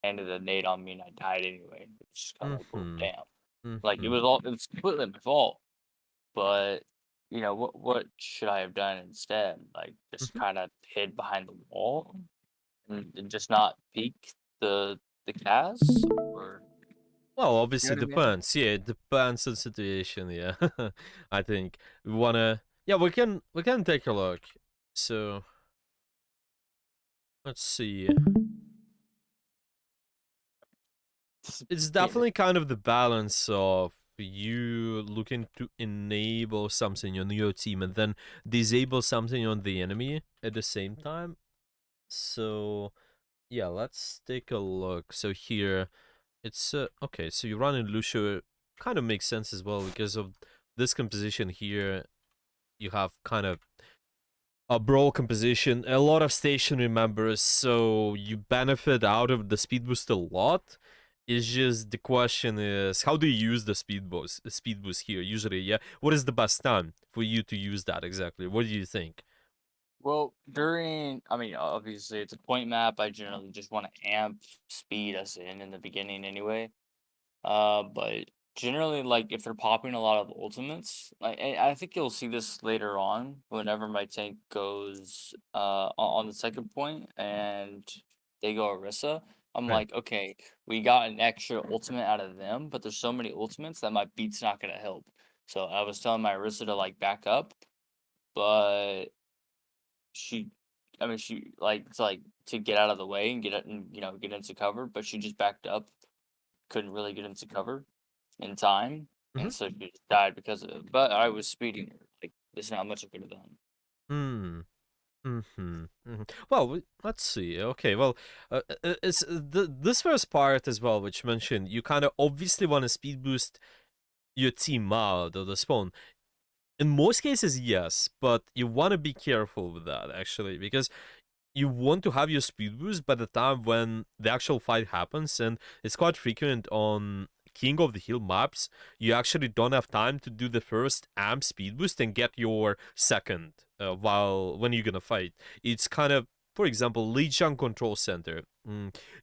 landed a nade on me and I died anyway. It's just kind of like, oh Mm-hmm. damn. Like Mm-hmm. it's completely my fault. But what should I have done instead? Like just Mm-hmm. kind of hid behind the wall and just not peek the cast, or Well, you obviously know what I mean? depends. Yeah, it depends on the situation. Yeah, I think we wanna. Yeah, we can take a look. So let's see. It's Getting definitely kind of the balance of you looking to enable something on your team and then disable something on the enemy at the same time. So yeah, let's take a look. So here it's okay. So you run in Lucio, kind of makes sense as well because of this composition here. You have kind of a brawl composition, a lot of stationary members, so you benefit out of the speed boost a lot. It's just the question is how do you use the speed boost here usually, yeah? What is the best time for you to use that exactly? What do you think? well I mean, obviously it's a point map. I generally just want to amp speed us in the beginning anyway. But generally, like if they're popping a lot of ultimates, like I think you'll see this later on whenever my tank goes on the second point and they go Orisa. I'm Right. like, okay, we got an extra ultimate out of them, but there's so many ultimates that my beat's not gonna help. So I was telling my Orisa to like back up, but she, I mean, she like to get out of the way and get it and get into cover, but she just backed up, couldn't really get into cover in time, Mm-hmm. and so she just died because of it. But I was speeding her. Like, there's not much I could have done. Hmm. Mm-hmm. Mm-hmm. Well, let's see. Okay, well, it's this first part as well, which mentioned you kind of obviously want to speed boost your team out of the spawn. In most cases, yes, but you want to be careful with that actually, because you want to have your speed boost by the time when the actual fight happens, and it's quite frequent on King of the Hill maps. You actually don't have time to do the first amp speed boost and get your second while when you're gonna fight. It's kind of, for example, Lijiang Control Center.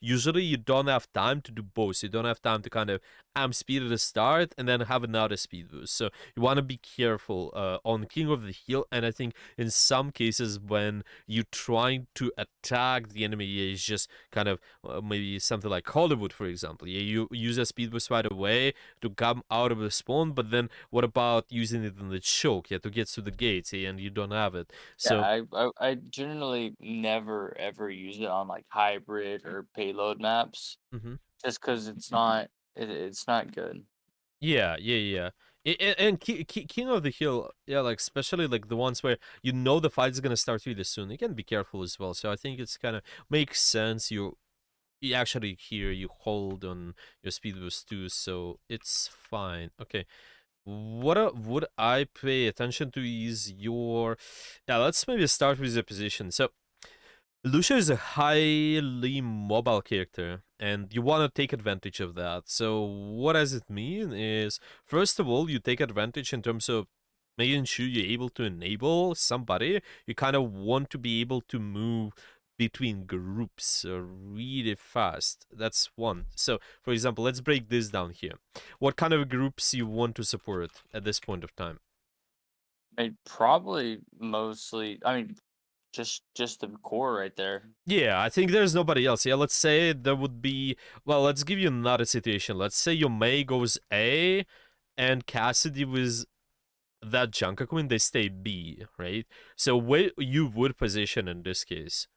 Usually you don't have time to do both. You don't have time to kind of amp speed at the start and then have another speed boost. So you want to be careful on King of the Hill, and I think in some cases when you trying to attack the enemy, yeah, it's just kind of maybe something like Hollywood, for example. Yeah, you use a speed boost right away to come out of the spawn, but then what about using it in the choke, yeah, to get to the gates, yeah, and you don't have it. Yeah, So I generally never ever use it on like hybrid or payload maps, mhm. just because it's not good. Yeah, yeah, yeah. And King of the Hill, yeah, like especially like the ones where you know the fight's gonna start really soon. You can be careful as well. So I think it's kind of makes sense. You actually here you hold on your speed boost too, so it's fine. Okay, what would I pay attention to is your, yeah, let's maybe start with the position. So Lucio is a highly mobile character, and you want to take advantage of that. So what does it mean is, first of all, you take advantage in terms of making sure you're able to enable somebody. You kind of want to be able to move between groups really fast. That's one. So, for example, let's break this down here. What kind of groups you want to support at this point of time? I probably mostly, I mean, just the core right there. Yeah, I think there's nobody else. Yeah, let's say there would be. Well, let's give you another situation. Let's say your May goes A, and Cassidy with that Junker Queen, they stay B, right? So where you would position in this case?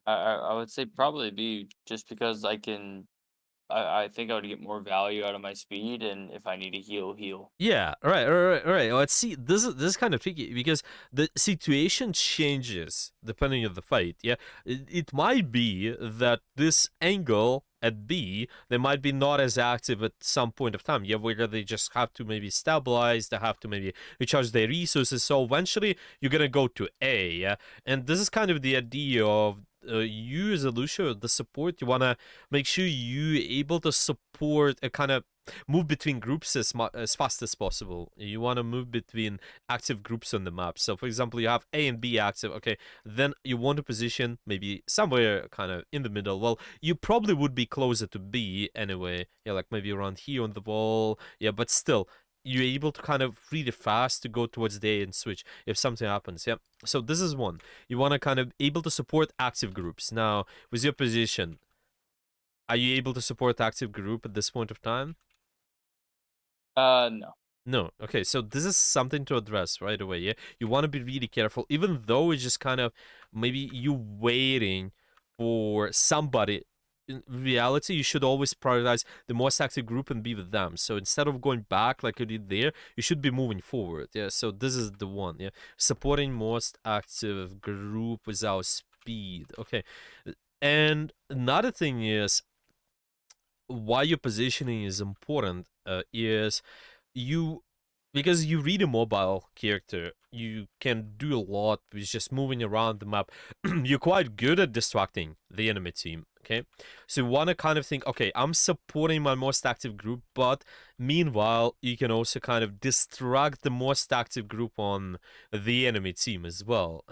I would say probably be just because I think I would get more value out of my speed, and if I need to heal. Yeah, right. Let's see. This is kind of tricky because the situation changes depending on the fight. Yeah, it might be that this angle at B they might be not as active at some point of time. Yeah, where they just have to maybe stabilize, they have to maybe recharge their resources. So eventually you're gonna go to A. Yeah, and this is kind of the idea of. You as a Lucio, the support, you wanna make sure you able to support a kind of move between groups as fast as possible. You want to move between active groups on the map. So, for example, you have A and B active. Okay, then you want to position maybe somewhere kind of in the middle. Well, you probably would be closer to B anyway. Yeah, like maybe around here on the wall. Yeah, but still, you're able to kind of really fast to go towards the A and switch if something happens. Yeah. So this is one. You want to kind of able to support active groups. Now, with your position, are you able to support active group at this point of time? No. No. Okay, so this is something to address right away, yeah? You want to be really careful, even though it's just kind of maybe you waiting for somebody. In reality, you should always prioritize the most active group and be with them. So instead of going back like you did there, you should be moving forward. Yeah. So this is the one. Yeah. Supporting most active group without speed. Okay. And another thing is why your positioning is important is you because you read a mobile character, you can do a lot with just moving around the map. You're quite good at distracting the enemy team. Okay, so you want to kind of think, okay, I'm supporting my most active group, but meanwhile, you can also kind of distract the most active group on the enemy team as well.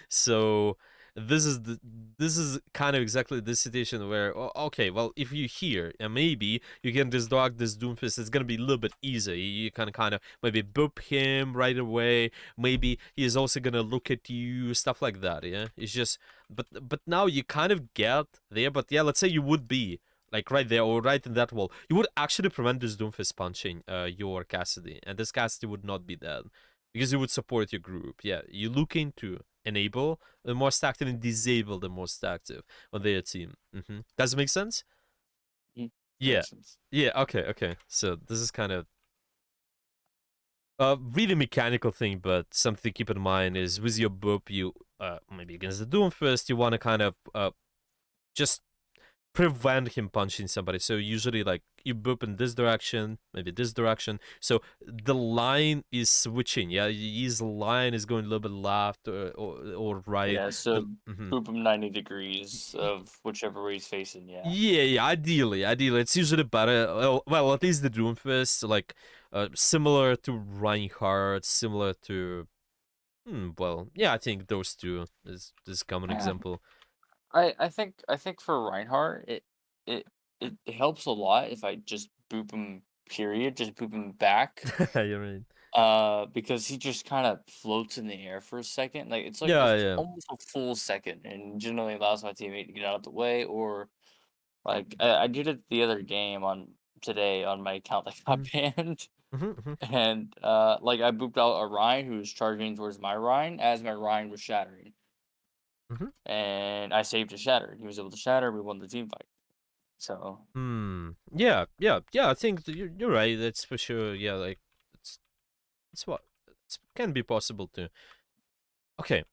So this is kind of exactly the situation where okay, well, if you hear and maybe you can distract this Doomfist, it's gonna be a little bit easier. You can kind of maybe boop him right away. Maybe he's also gonna look at you, stuff like that. Yeah, it's just but now you kind of get there. But yeah, let's say you would be like right there or right in that wall, you would actually prevent this Doomfist punching your Cassidy, and this Cassidy would not be dead because you would support your group. Yeah, you look into enable the most active and disable the most active on their team. Does it make sense? Mm, Yeah. makes sense. Yeah, okay, okay. So this is kind of a really mechanical thing, but something to keep in mind is with your boop, you maybe against the Doomfist, you want to kind of just prevent him punching somebody. So usually like you boop in this direction, maybe this direction. So the line is switching. Yeah, his line is going a little bit left or right. Yeah, so Mhm. boop him 90 degrees of whichever way he's facing, yeah. Yeah, yeah. Ideally, it's usually better. Well, at least the Doomfist, like, similar to Reinhardt, similar to. Well, yeah, I think those two is a common Yeah. example. I think for Reinhardt, it it helps a lot if I just boop him, period, just boop him back. You're right. Because he just kind of floats in the air for a second. Like it's like Yeah, yeah. almost a full second, and generally allows my teammate to get out of the way. Or like I did it the other game on today on my account that got banned, Mm-hmm. and like I booped out a Ryan who was charging towards my Ryan as my Ryan was shattering, Hmm. and I saved his shatter. He was able to shatter. We won the team fight. So Yeah, yeah, yeah. I think you're right. That's for sure. Yeah, like it's it's what can be possible too. Okay,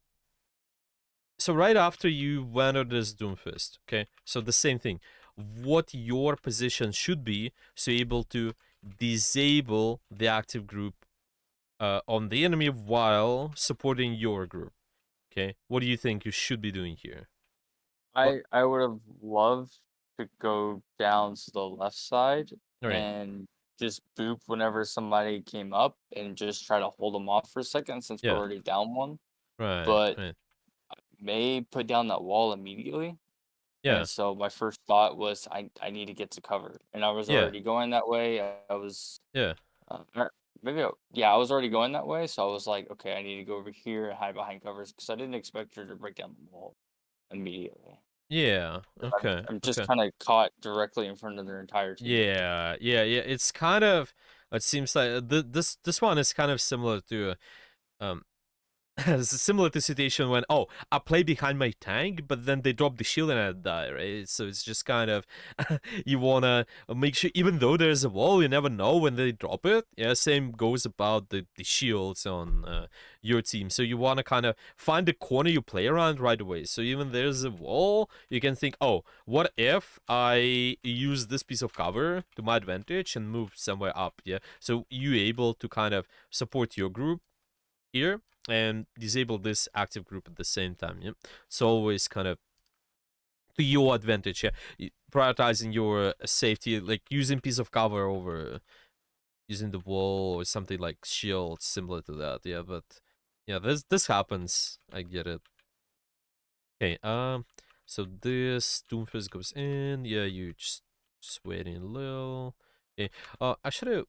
so right after you went on this Doomfist, okay, so the same thing. What your position should be, so you're able to disable the active group on the enemy while supporting your group. Okay, what do you think you should be doing here? What? I would have loved to go down to the left side All right. and just boop whenever somebody came up and just try to hold them off for a second since we're Yeah. already down one. Right. But Right. may put down that wall immediately. Yeah. And so my first thought was I need to get to cover. And I was Yeah. already going that way. I was Yeah. maybe yeah, I was already going that way, so I was like, okay, I need to go over here and hide behind covers because I didn't expect her to break down the wall immediately. Yeah. Okay. I'm just Okay. kind of caught directly in front of their entire team. Yeah, yeah, yeah. It's kind of. It seems like this one is kind of similar to um similar to situation when I play behind my tank, but then they drop the shield and I die, right? So it's just kind of you wanna make sure even though there's a wall, you never know when they drop it. Yeah, same goes about the shields on your team. So you wanna kind of find the corner you play around right away. So even there's a wall, you can think, oh, what if I use this piece of cover to my advantage and move somewhere up? Yeah, so you able to kind of support your group here and disable this active group at the same time. Yeah, it's always kind of to your advantage. Yeah, prioritizing your safety, like using piece of cover over using the wall or something like shield, similar to that. Yeah, but yeah, this happens. I get it. Okay, so this Doomfist goes in. Yeah, you just waiting a little. Okay, actually,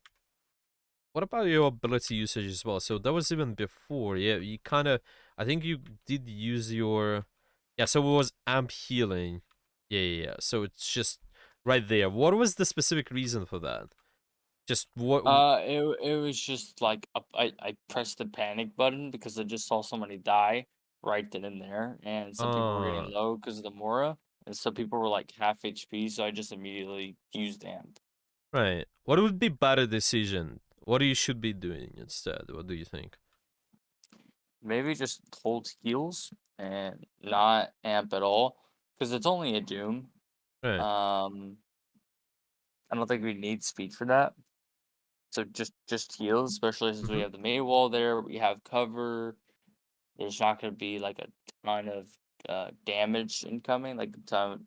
what about your ability usage as well? So that was even before. Yeah, you kind of, I think you did use your, yeah. So it was amp healing. Yeah. So it's just right there. What was the specific reason for that? Just what? It was just like I pressed the panic button because I just saw somebody die right then and there, and some people were Uh, getting low because of the Mora, and some people were like half HP, so I just immediately used amp. right. What would be better decision? What you should be doing instead? What do you think? Maybe just hold heals and not amp at all because it's only a Doom. Right. Um, I don't think we need speed for that. So just heals, especially since we Mm-hmm. have the May wall there. We have cover. There's not going to be like a ton of damage incoming, like the time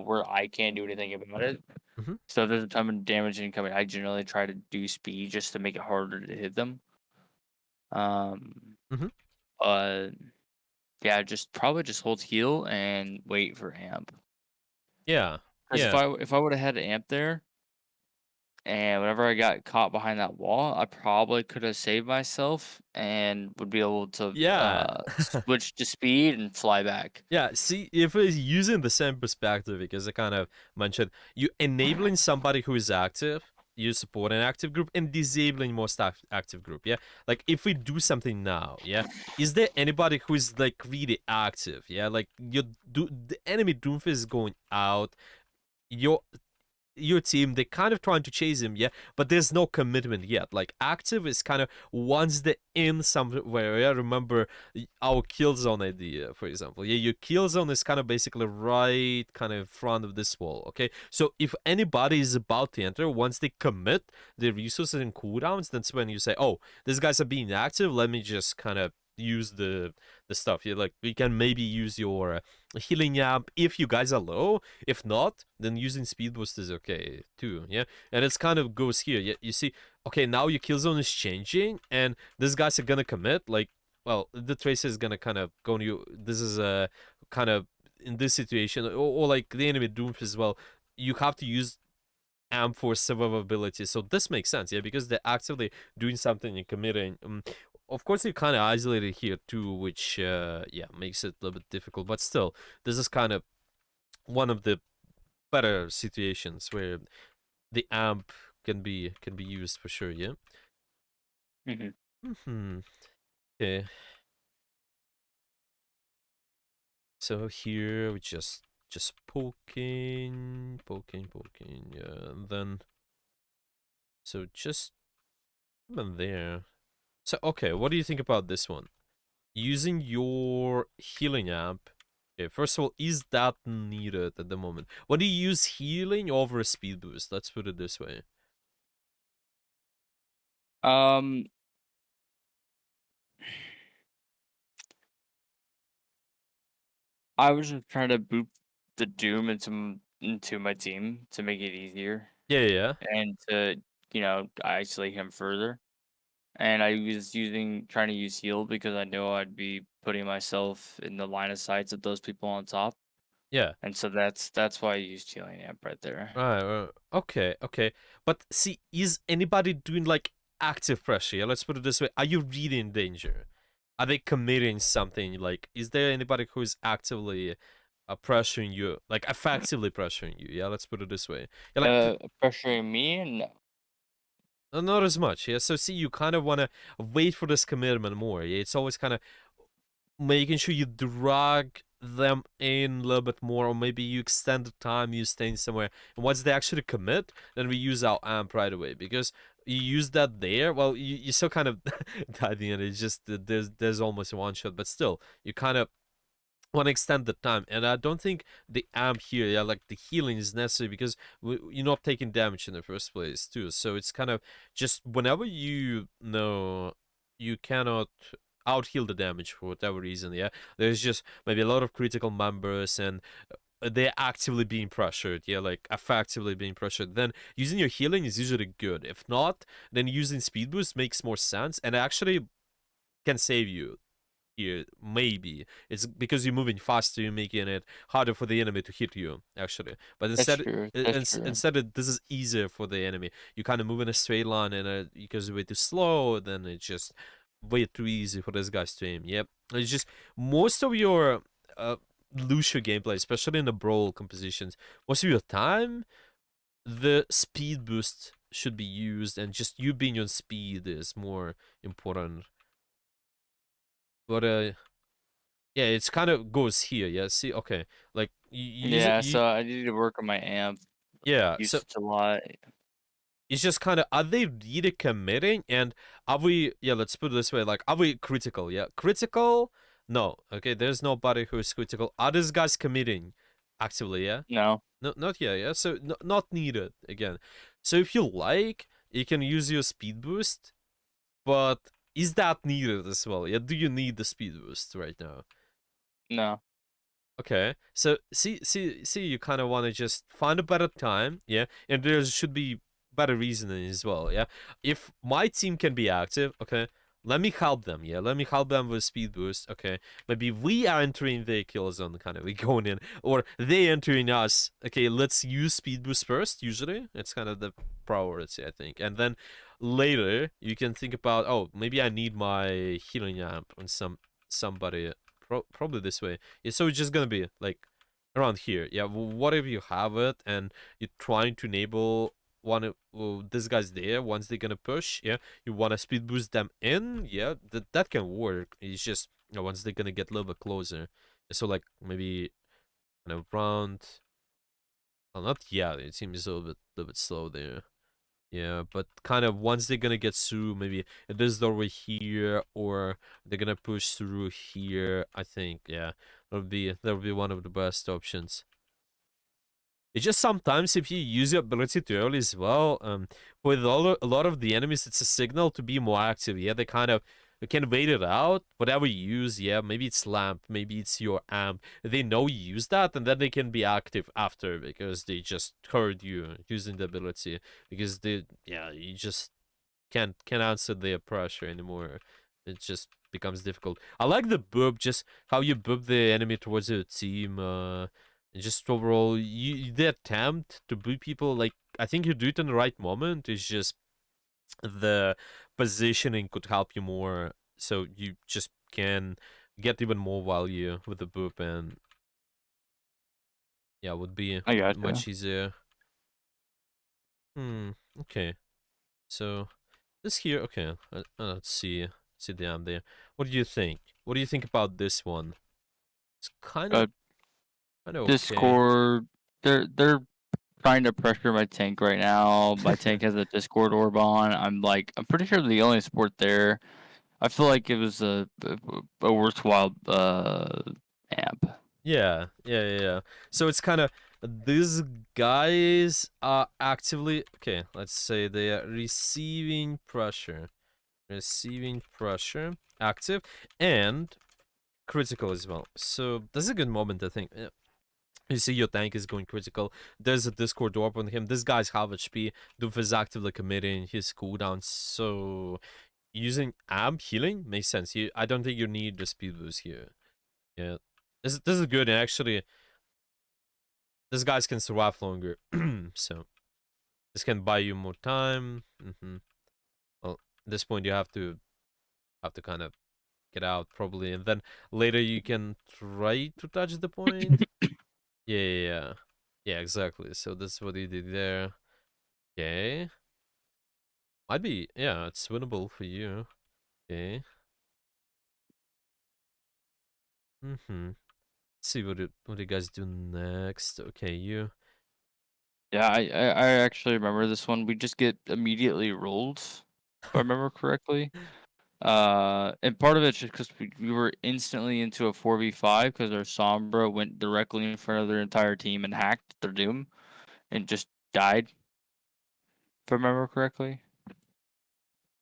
where I can't do anything about it. Mm-hmm. So if there's a ton of damage incoming, I generally try to do speed just to make it harder to hit them. Um, Mm-hmm. but yeah, just probably just hold heal and wait for amp. Yeah. Because Yeah. if I would have had amp there, and whenever I got caught behind that wall, I probably could have saved myself and would be able to Yeah. switch to speed and fly back. Yeah, see, if it's using the same perspective, because I kind of mentioned, you enabling somebody who is active, you support an active group, and disabling most active group, yeah? Like, if we do something now, yeah? Is there anybody who is, like, really active, yeah? Like, the enemy Doomfist is going out, your team, they're kind of trying to chase him, yeah, but there's no commitment yet. Like active is kind of once they're in somewhere. Yeah, remember our kill zone idea, for example. Yeah, your kill zone is kind of basically right kind of in front of this wall. Okay, so if anybody is about to enter, once they commit the resources and cooldowns, that's when you say, oh, these guys are being active, let me just kind of use the stuff. Yeah, like we can maybe use your healing amp if you guys are low. If not, then using speed boost is okay too. Yeah, and it's kind of goes here. Yeah, you see, okay, now your kill zone is changing, and these guys are gonna commit. Like, well, the tracer is gonna kind of go to you. This is a kind of in this situation, or like the enemy doom as well. You have to use amp for survivability. So this makes sense, yeah, because they're actively doing something and committing. Of course, you're kind of isolated here too, which yeah makes it a little bit difficult. But still, this is kind of one of the better situations where the amp can be used for sure. Yeah. Hmm. Hmm. Okay. So here we just poking. Yeah, and then so just even there. So okay, what do you think about this one? Using your healing amp. Okay, first of all, is that needed at the moment? What do you use healing over a speed boost? Let's put it this way. Um, I was just trying to boot the Doom into my team to make it easier Yeah. and to isolate him further. And I was trying to use heal because I know I'd be putting myself in the line of sights of those people on top. Yeah. And so that's why I used healing amp right there. Right. Okay. But see, is anybody doing like active pressure? Yeah, let's put it this way. Are you really in danger? Are they committing something? Like, is there anybody who is actively pressuring you, like effectively pressuring you? Yeah, let's put it this way. Yeah, like Pressuring me? No. not as much. Yeah, so see, you kind of want to wait for this commitment more. Yeah, it's always kind of making sure you drag them in a little bit more, or maybe you extend the time you staying somewhere. And once they actually commit, then we use our amp right away because you use that there. Well, you still kind of at the end. It's just that there's almost a one shot, but still you kind of want to extend the time. And I don't think the amp here, yeah, like the healing is necessary because you're not taking damage in the first place too. So it's kind of just whenever you know you cannot out heal the damage for whatever reason. Yeah, there's just maybe a lot of critical members, and they're actively being pressured, yeah, like effectively being pressured, then using your healing is usually good. If not, then using speed boost makes more sense and actually can save you here. Maybe it's because you're moving faster, you're making it harder for the enemy to hit you actually, but That's instead true. That's true. this is easier for the enemy. You kind of move in a straight line, and because you're way too slow, then it's just way too easy for this guys to aim. Yep, it's just most of your uh Lucio gameplay, especially in the brawl compositions, most of your time the speed boost should be used, and just you being on speed is more important. But yeah, it's kind of goes here. Yeah, see, okay, like you use it. Yeah, so I need to work on my amp Yeah. So usage a lot. it's just kind of, are they really committing? And are we? Yeah, let's put it this way. Like, are we critical? Yeah, critical. No. Okay, there's nobody who is critical. Are these guys committing actively? Yeah. No, No, not yet. Yeah. So not needed again. So if you like, you can use your speed boost, but is that needed as well? Yeah. Do you need the speed boost right now? no, Okay, so see, you kind of want to just find a better time, yeah, and there should be better reasoning as well, yeah. If my team can be active, okay, let me help them, yeah, let me help them with speed boost, okay. Maybe we are entering their kill zone, kind of, we going in, or they entering us. Okay, let's use speed boost first. Usually, it's kind of the priority, I think, and then later you can think about, oh, maybe I need my healing amp on somebody. Probably this way. Yeah, so it's just gonna be like around here. Yeah, whatever you have it, and you're trying to enable one of this guy's there. Once they're gonna push, yeah, you wanna speed boost them in. Yeah, that can work. It's just, once they're gonna get a little bit closer. So like maybe kind of round. Well, not yet. It seems a little bit slow there. Yeah, but kind of once they're gonna get through, maybe this doorway here, or they're gonna push through here. I think, yeah, that'll be one of the best options. It's just sometimes if you use your ability too early as well, with a lot of the enemies, it's a signal to be more active. Yeah, they can wait it out. Whatever you use, yeah, maybe it's lamp, maybe it's your amp. They know you use that, and then they can be active after because they just heard you using the ability. Because yeah, you just can't answer their pressure anymore. It just becomes difficult. I like the boop, just how you boop the enemy towards your team. And just overall, the attempt to boop people, like, I think you do it in the right moment. It's just the positioning could help you more, so you just can get even more value with the boop, and yeah, would be I gotcha. much easier. Okay. So this here, okay. Let's see down there. What do you think? What do you think about this one? It's Uh, kind of okay. Discord, they're trying to pressure my tank right now. My tank has a Discord orb on. I'm pretty sure they're the only support there. I feel like it was a worthwhile amp. Yeah. So it's kind of, these guys are actively, okay. Let's say they are receiving pressure, active, and critical as well. So this is a good moment, I think. You see your tank is going critical. There's a Discord orb on him. This guy's half HP. Doof is actively committing his cooldown. So using amp healing makes sense. I don't think you need the speed boost here. Yeah. This is good, and actually these guys can survive longer. So this can buy you more time. Well, at this point you have to kind of get out probably, and then later you can try to touch the point. Yeah. Yeah, exactly. So that's what he did there. Okay. Might be, yeah, it's winnable for you. Okay. Let's see what you guys do next. Okay, you. Yeah, I actually remember this one. We just get immediately rolled, if I remember correctly. And part of it's just because we were instantly into a 4v5 because our Sombra went directly in front of their entire team and hacked their Doom and just died, if I remember correctly.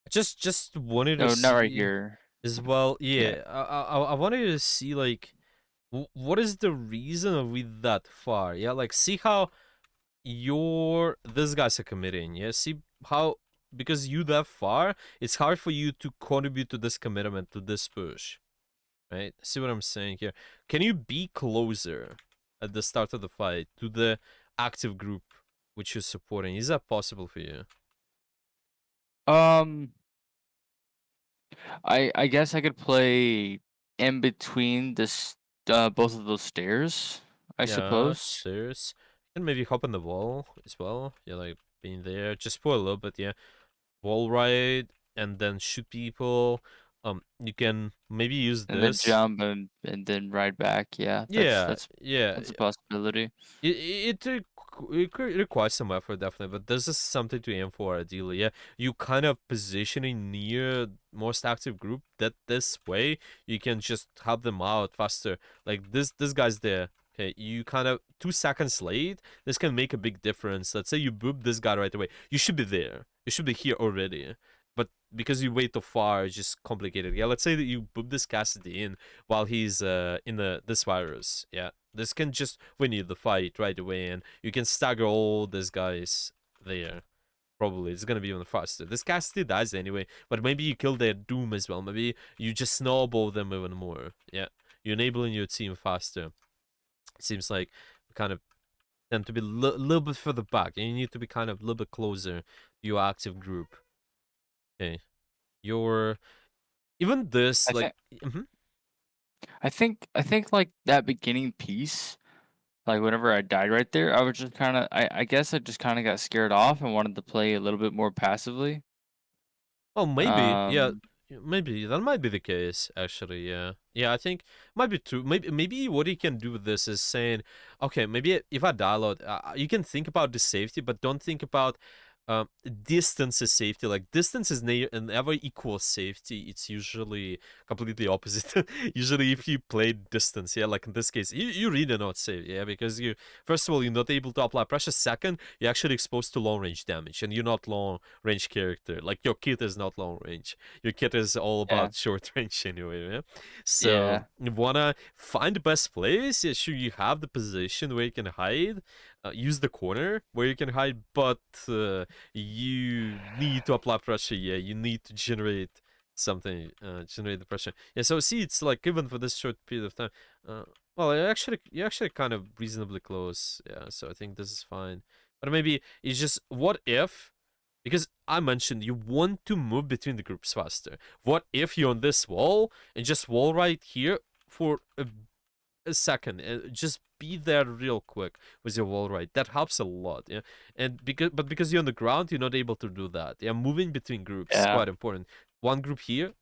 Just wanted to No, not right see here. as well. Yeah. Yeah, I wanted to see, like, What is the reason of we that far? Yeah, like see how this guy's are committing. Yeah, see how because you that far, it's hard for you to contribute to this commitment to this push, right? See what I'm saying here? Can you be closer at the start of the fight to the active group which you're supporting? Is that possible for you? Um, I guess I could play in between both of those stairs, I Yeah, suppose. stairs. You can maybe hop on the wall as well. Yeah, like being there just for a little bit. Yeah, wall ride and then shoot people. You can maybe use And then this. jump and then ride back. Yeah, Yeah, yeah. that's a possibility. It requires some effort definitely, but this is something to aim for ideally. Yeah, you kind of positioning near most active group that this way you can just help them out faster. Like this guy's there. Okay, you kind of 2 seconds late. This can make a big difference. Let's say you boop this guy right away. You should be there. You should be here already. But because you wait too far, it's just complicated. Yeah, let's say that you boop this Cassidy in while he's in this virus. Yeah, this can just win you the fight right away, and you can stagger all these guys there. Probably it's gonna be even faster. This Cassidy dies anyway, but maybe you kill their Doom as well. Maybe you just snowball them even more. Yeah, you're enabling your team faster. It seems like we kind of tend to be a little bit further back, and you need to be kind of a little bit closer to your active group. Okay, your even this I like. think I think like that beginning piece, like whenever I died right there, I was just kind of I guess I just kind of got scared off and wanted to play a little bit more passively. Oh, maybe. Yeah, Um, maybe that might be the case. Actually, yeah, yeah. I think might be true. Maybe what you can do with this is saying, okay, maybe if I download, you can think about the safety, but don't think about distance is safety. Like distance is never equal safety. It's usually completely opposite. Usually, if you play distance, yeah, like in this case, you really not safe, yeah, because you first of all you're not able to apply pressure. Second, you're actually exposed to long range damage, and you're not long range character. Like your kit is not long range. Your kit is all yeah, about short range anyway. Yeah? So yeah, you wanna find the best place. Yeah, sure you have the position where you can hide. Use the corner where you can hide, but you need to apply pressure. Yeah, you need to generate something. Generate the pressure. Yeah. So see, it's like even for this short period of time. Uh, well, you're actually kind of reasonably close. Yeah. So I think this is fine. But maybe it's just what if, because I mentioned you want to move between the groups faster. What if you're on this wall and just wall right here for a second, just be there real quick with your wall right. That helps a lot. Yeah, and because you're on the ground, you're not able to do that. Yeah, moving between groups is yeah, quite important. One group here,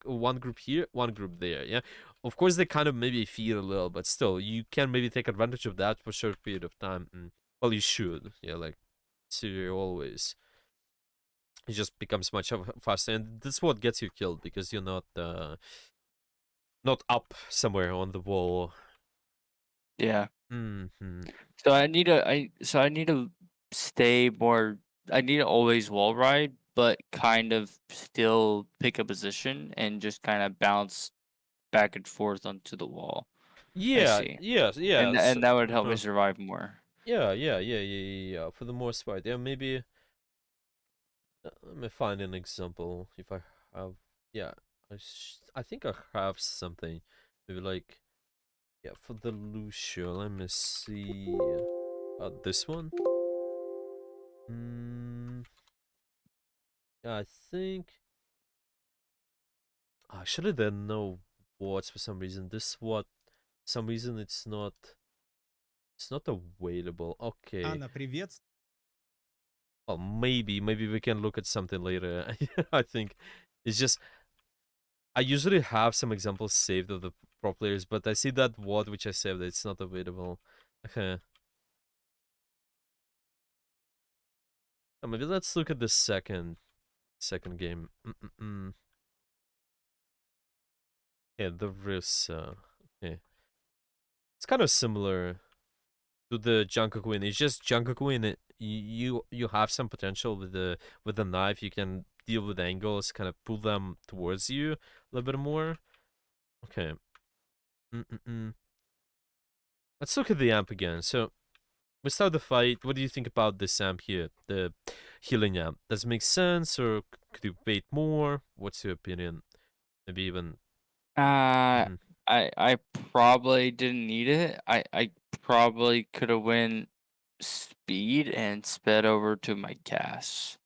one group here, one group there. Yeah, of course they kind of maybe fear a little, but still you can maybe take advantage of that for a short period of time. Well, you should. Yeah, like so always. It just becomes much faster, and that's what gets you killed because you're not up somewhere on the wall. yeah. Hmm. So I need to stay more. I need to always wall ride, but kind of still pick a position and just kind of bounce back and forth onto the wall. I Yeah, see, yes, and yes. and that would help me Uh-huh. survive more. Yeah. For the most part, yeah. Maybe let me find an example. If I have, yeah, I think I have something. Maybe like, yeah, for the Lucio. Let me see. This one. Hmm. Yeah, I think. Actually, there are no words for some reason. This what? Some reason it's not. It's not available. Okay. Анна, привет. Well, maybe we can look at something later. I think it's just I usually have some examples saved of the pro players, but I see that word which I saved, it's not available. Okay. Maybe let's look at the second game. Yeah, the Riss. Okay, it's kind of similar to the Jungkook. It's just Jungkook. You have some potential with the knife. You can deal with angles, kind of pull them towards you a little bit more. Okay. let's look at the amp again. So we start the fight. What do you think about this amp here, the healing amp? Does it make sense, or could you wait more? What's your opinion? Maybe even. Uh, Mhm. I probably didn't need it. I probably could have went speed and sped over to my cast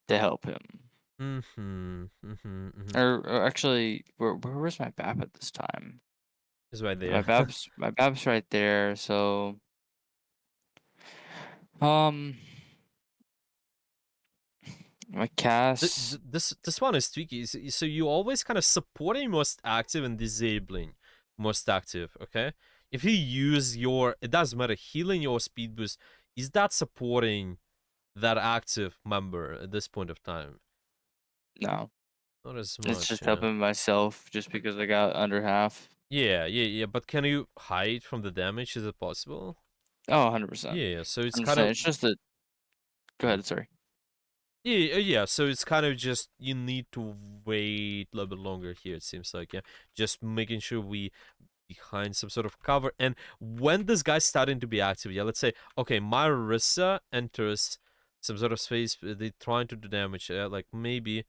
to help him. Mhm. Mhm. Mhm. Or actually, where was my BAP at this time? It's right My there. BAP's right there. So um, my cast. This one is tricky. So you always kind of supporting most active and disabling most active. Okay, if you use your, it doesn't matter, healing your speed boost, is that supporting that active member at this point of time? No, Not as it's much, just yeah. helping myself just because I got under half. Yeah. But can you hide from the damage? Is it possible? Oh, 100%. Yeah. So it's kind 100%. of. It's just that. Go Hmm. ahead. Sorry. Yeah. So it's kind of just you need to wait a little bit longer here. It seems like, yeah, just making sure we behind some sort of cover. And when this guy's starting to be active, yeah, let's say, okay, Marissa enters some sort of space, they trying to do damage, like maybe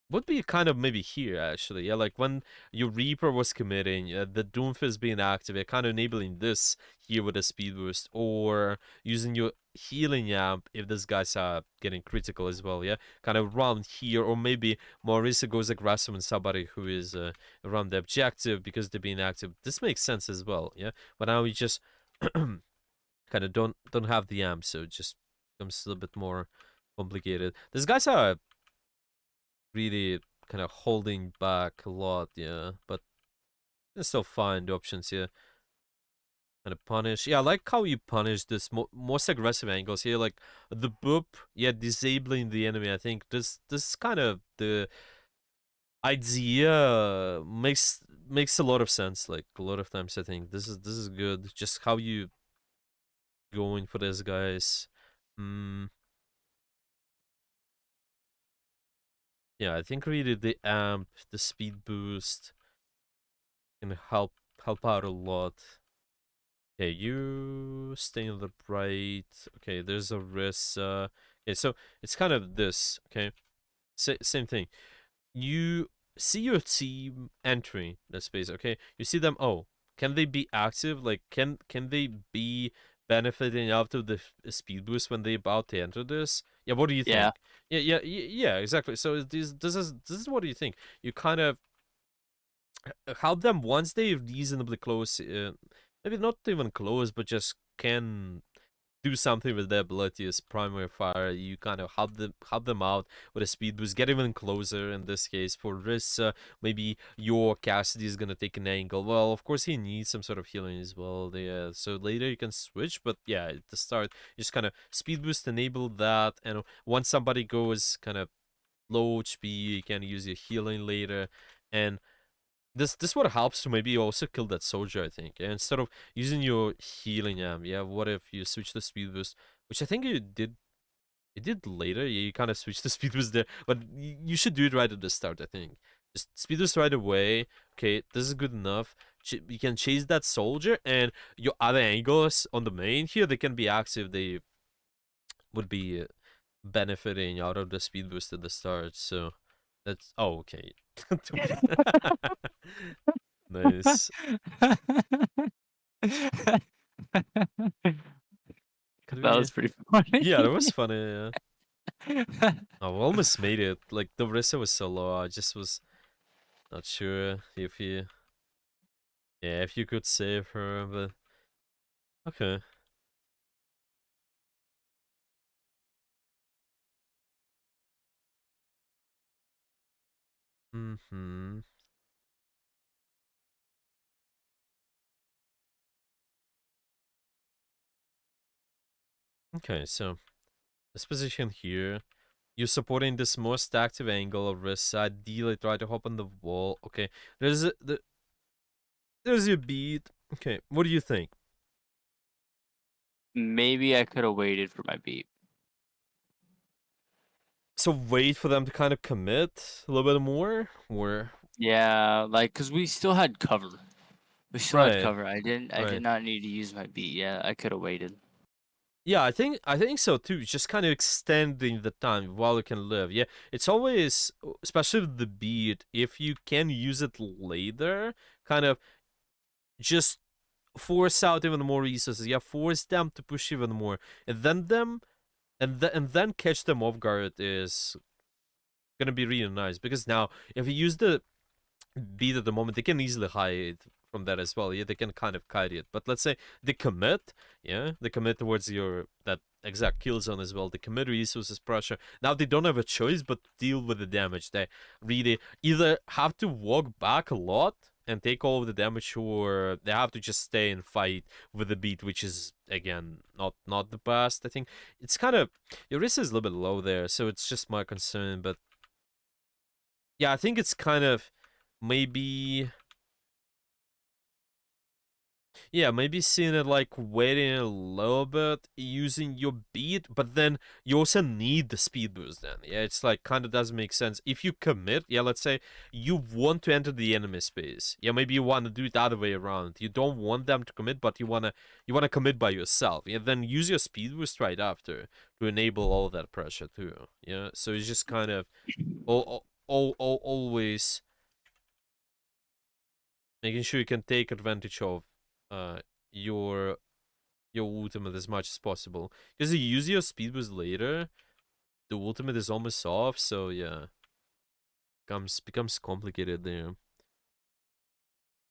would be kind of maybe here actually, yeah, like when your Reaper was committing, the Doomfist being active, yeah, kind of enabling this here with a speed boost, or using your healing amp if this guy's getting critical as well, yeah, kind of around here, or maybe Marissa goes aggressive on somebody who is around the objective because they're being active. This makes sense as well, yeah. But now we just kind of don't have the amp, so it just becomes a little bit more complicated. These guys are really kind of holding back a lot, yeah. But you can still find options here. Kind of punish. Yeah, I like how you punish this most aggressive angles here, like the boop. Yeah, disabling the enemy. I think this kind of the idea makes a lot of sense. Like a lot of times, I think this is good. Just how you going for this, guys. Hmm. Yeah, I think really the amp, the speed boost can help out a lot. Okay, you stay on the right. Okay, there's a risk. Okay, so it's kind of this. Okay, same thing. You see your team entering the space. Okay, you see them. Oh, can they be active? Like, can they be benefiting out of the speed boost when they about to enter this? Yeah, what do you Yeah. think? Yeah, exactly. So this is what do you think? You kind of help them once they reasonably close. Maybe not even close, but just can do something with their ability as primary fire. You kind of help them out with a speed boost, get even closer. In this case, for Rissa, maybe your Cassidy is gonna take an angle. Well, of course he needs some sort of healing as well. So later you can switch, but yeah, at the start, just kind of speed boost enable that, and once somebody goes kind of low HP, you can use your healing later, and this what helps to maybe also kill that soldier, I think. Yeah, instead of using your healing amp, yeah, what if you switch the speed boost, which I think you did later. Yeah, you kind of switch the speed boost there, but you should do it right at the start, I think. Just speed boost right away. Okay, this is good enough. You can chase that soldier, and your other angles on the main here, they can be active. They would be benefiting out of the speed boost at the start. So that's okay. Nice. Could That we? was pretty funny. Yeah, that was funny. Yeah. Oh, we almost made it. Like the Rissa was so low, I just was not sure if you, yeah, if you could save her, but okay. Mm-hmm. Okay, so this position here, you're supporting this most active angle of Rissa. Ideally, try to hop on the wall. Okay, there's your beat. Okay, what do you think? Maybe I could have waited for my beat. So wait for them to kind of commit a little bit more, or Yeah, like, cause we still had cover. We still had Right, cover. I did right. not need to use my beat. Yeah, I could have waited. Yeah, I think so too. Just kind of extending the time while you can live. Yeah, it's always, especially with the beat, if you can use it later, kind of just force out even more resources. Yeah, force them to push even more, and then and then catch them off guard is gonna be really nice. Because now, if you use the beat at the moment, they can easily hide from that as well. Yeah, they can kind of kite it. But let's say they commit, yeah, they commit towards your that exact kill zone as well. They commit resources pressure. Now they don't have a choice but to deal with the damage. They really either have to walk back a lot and take all of the damage, or they have to just stay and fight with the beat, which is again not the best. I think it's kind of your risk is a little bit low there, so it's just my concern. But yeah, I think it's kind of maybe yeah, maybe seeing it like waiting a little bit, using your beat, but then you also need the speed boost then. Yeah, it's like kind of doesn't make sense. If you commit, yeah, let's say you want to enter the enemy space. Yeah, maybe you want to do it the other way around. You don't want them to commit, but you wanna commit by yourself. Yeah, then use your speed boost right after to enable all that pressure too. Yeah, so it's just kind of always making sure you can take advantage of uh your ultimate as much as possible. Because you use your speed boost later, the ultimate is almost off, so yeah. Becomes complicated there.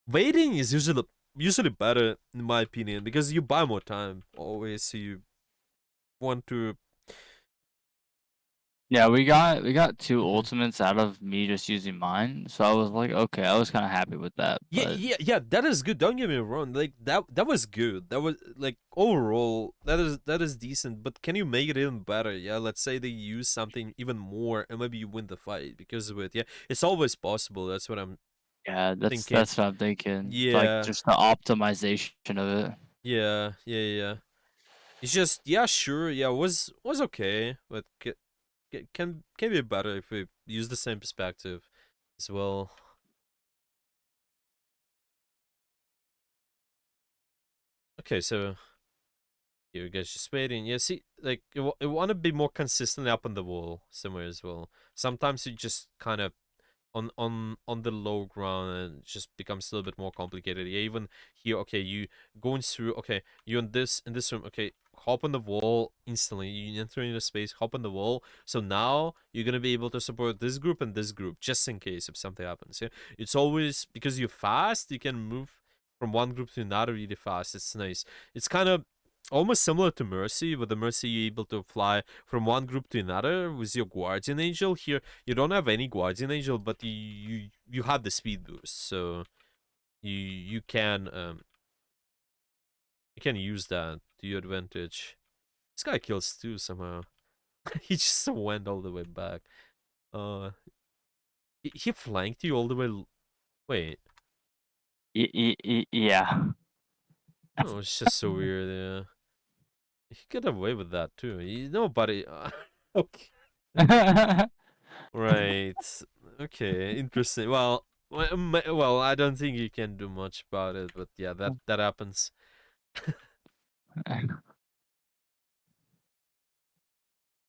Waiting is usually better in my opinion, because you buy more time always, so you want to Yeah, we got two Mhm. ultimates out of me just using mine, so I was like, okay, I was kind of happy with that. Yeah, But yeah, that is good. Don't get me wrong. Like that was good. That was like overall that is decent. But can you make it even better? Yeah, let's say they use something even more, and maybe you win the fight because of it. Yeah, it's always possible. That's what I'm yeah, thinking. that's what I'm thinking. Like Yeah, just the optimization of it. yeah. It's just yeah, sure, yeah, was okay, but can be better if we use the same perspective as well. Okay, so you guys just waiting. Yeah, see, like you want to be more consistently up on the wall somewhere as well. Sometimes you just kind of on the low ground, and it just becomes a little bit more complicated. Yeah, even here, okay, you going through, okay, you in this room, okay, hop on the wall instantly. You enter into space, hop on the wall. So now you're gonna be able to support this group and this group just in case if something happens. Yeah, it's always because you're fast. You can move from one group to another really fast. It's nice. It's kind of almost similar to Mercy. With the Mercy, you're able to fly from one group to another with your Guardian Angel. Here, you don't have any Guardian Angel, but you have the speed boost, so you can use that to your advantage. This guy kills two somehow. He just went all the way back. He flanked you all the way. Wait, Yeah. oh, it's just so weird. Yeah, he got away with that too. Nobody. Okay. Right. Okay. Interesting. Well, I don't think you can do much about it, but yeah, that happens.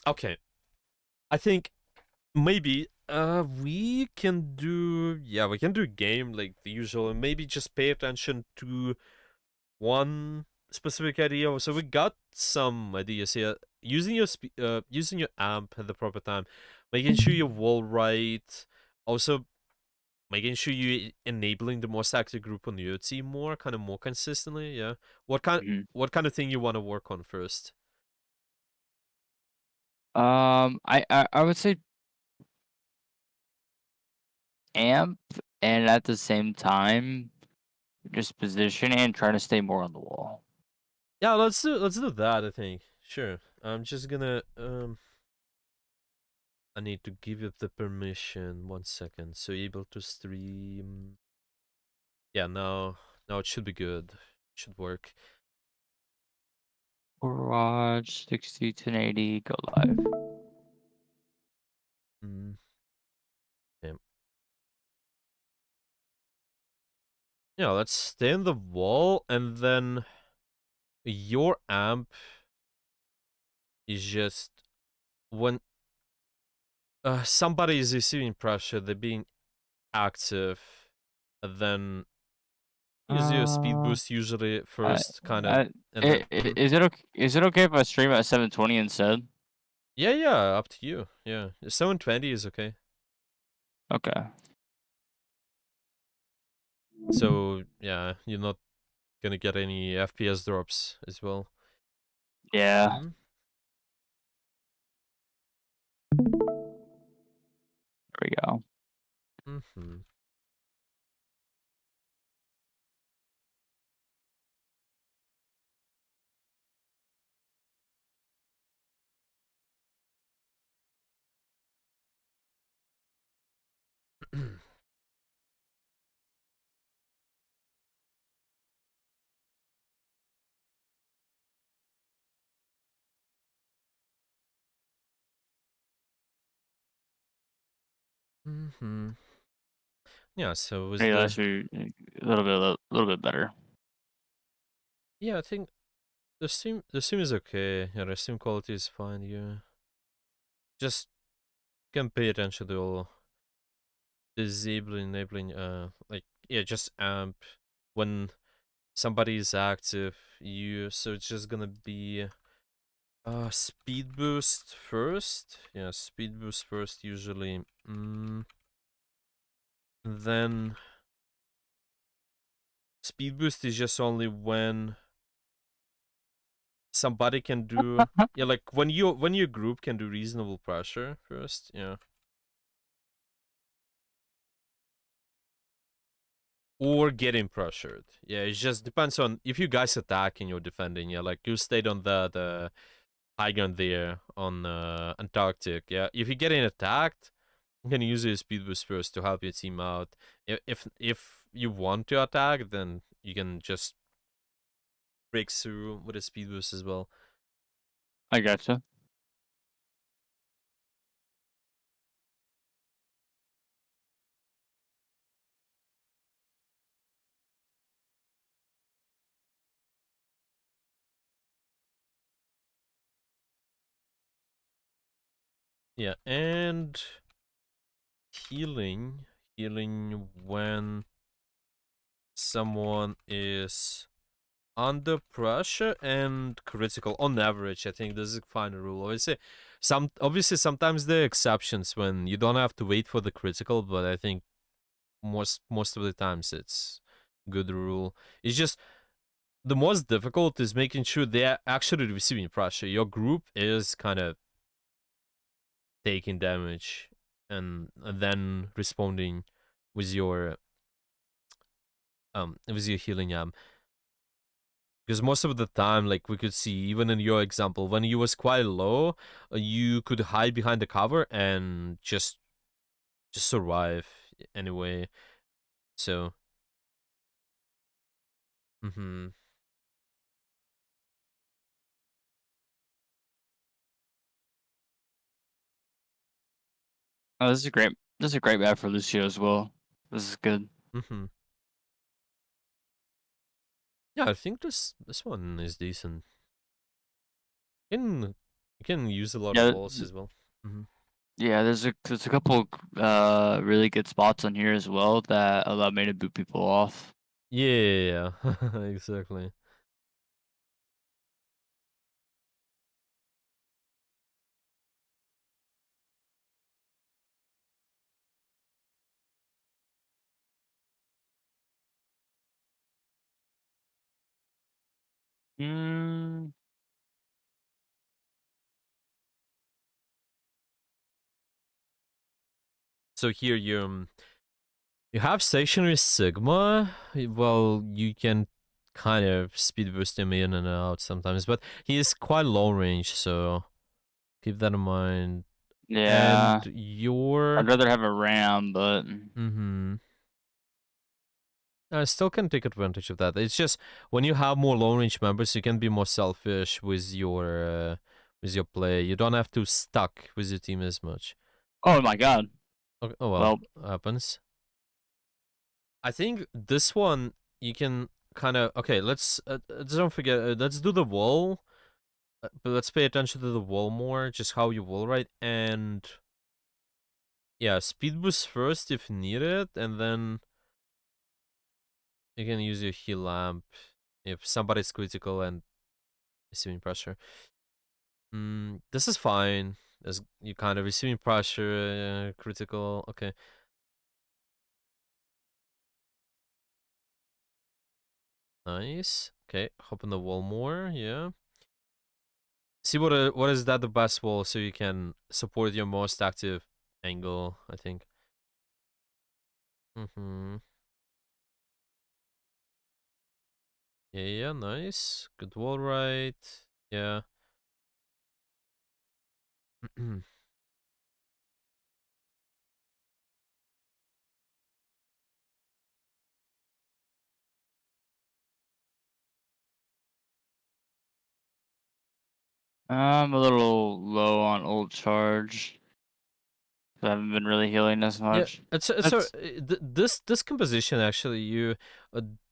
Okay. I think maybe we can do a game like the usual, and maybe just pay attention to one specific idea. So we got some ideas here. Using your amp at the proper time, making sure your wall right. Also making sure you enabling the most active group on your team more, kind of more consistently. Yeah. What kind Mhm. what kind of thing you want to work on first? I would say amp, and at the same time, just positioning and trying to stay more on the wall. Yeah, let's do that. I think sure. I'm just gonna I need to give you the permission. 1 second. So you're able to stream. Yeah, now it should be good. Should work. Watch 60 1080 go live. Mm, yeah. Yeah, let's stay in the wall, and then your amp is just when somebody is receiving pressure, they're being active, and then use your speed Uh, boost usually I, first, kind of, and then is it okay if I stream at 720 instead? yeah, up to you. Yeah, 720 is okay. Okay. So yeah, you're not gonna get any FPS drops as well. Yeah. Hmm. There we go. Hmm. Hmm. Yeah, so was Yeah, that the should be a little bit better. yeah, I think the stream is okay. Yeah, the stream quality is fine. Yeah, just can pay attention to all disabling, enabling. Like yeah, just amp when somebody is active. So it's just gonna be speed boost first. Yeah, speed boost first usually. Then speed boost is just only when somebody can do yeah, like when your group can do reasonable pressure first. Yeah. Or getting pressured. Yeah, it just depends on if you guys attack and you're defending. Yeah, like you stayed on the high ground there on Antarctic. Yeah, if you're getting attacked, you can use your speed boost first to help your team out. If you want to attack, then you can just break through with a speed boost as well. I gotcha. Yeah, and healing when someone is under pressure and critical on average. I think this is a fine rule. Obviously sometimes there are exceptions when you don't have to wait for the critical, but I think most of the times it's good rule. It's just the most difficult is making sure they're actually receiving pressure. Your group is kind of taking damage and then responding with your healing because most of the time, like we could see, even in your example, when you was quite low, you could hide behind the cover and just survive anyway. So, mm-hmm, Oh, this is great. This is a great map for Lucio as well. This is good. mm-hmm. Yeah, I think this one is decent. You can use a lot of Yeah, walls as well. Mm-hmm. yeah. There's a couple really good spots on here as well that allow me to boot people off. Yeah, exactly. Mm, So here you have stationary Sigma. Well, you can kind of speed boost him in and out sometimes, but he is quite long range, so keep that in mind. And yeah, I'd your rather have a ram, but mm-hmm. I still can take advantage of that. It's just when you have more long range members, you can be more selfish with your play. You don't have to stuck with your team as much. oh my god. Okay, oh well, Well, happens. I think this one you can kind of okay. Let's don't forget. Let's do the wall, but let's pay attention to the wall more. Just how you wall right, and yeah, speed boost first if needed, and then you can use your heal lamp if somebody's critical and receiving pressure. This is fine. As you kind of receiving pressure, critical. Okay. Nice. Okay, hop on the wall more. Yeah. See what is that the best wall so you can support your most active angle. I think. Mm-hmm. Yeah. Yeah. Nice. Good wall right. Yeah. I'm a little low on ult charge. I haven't been really healing as Yeah, much. it's That's this composition actually you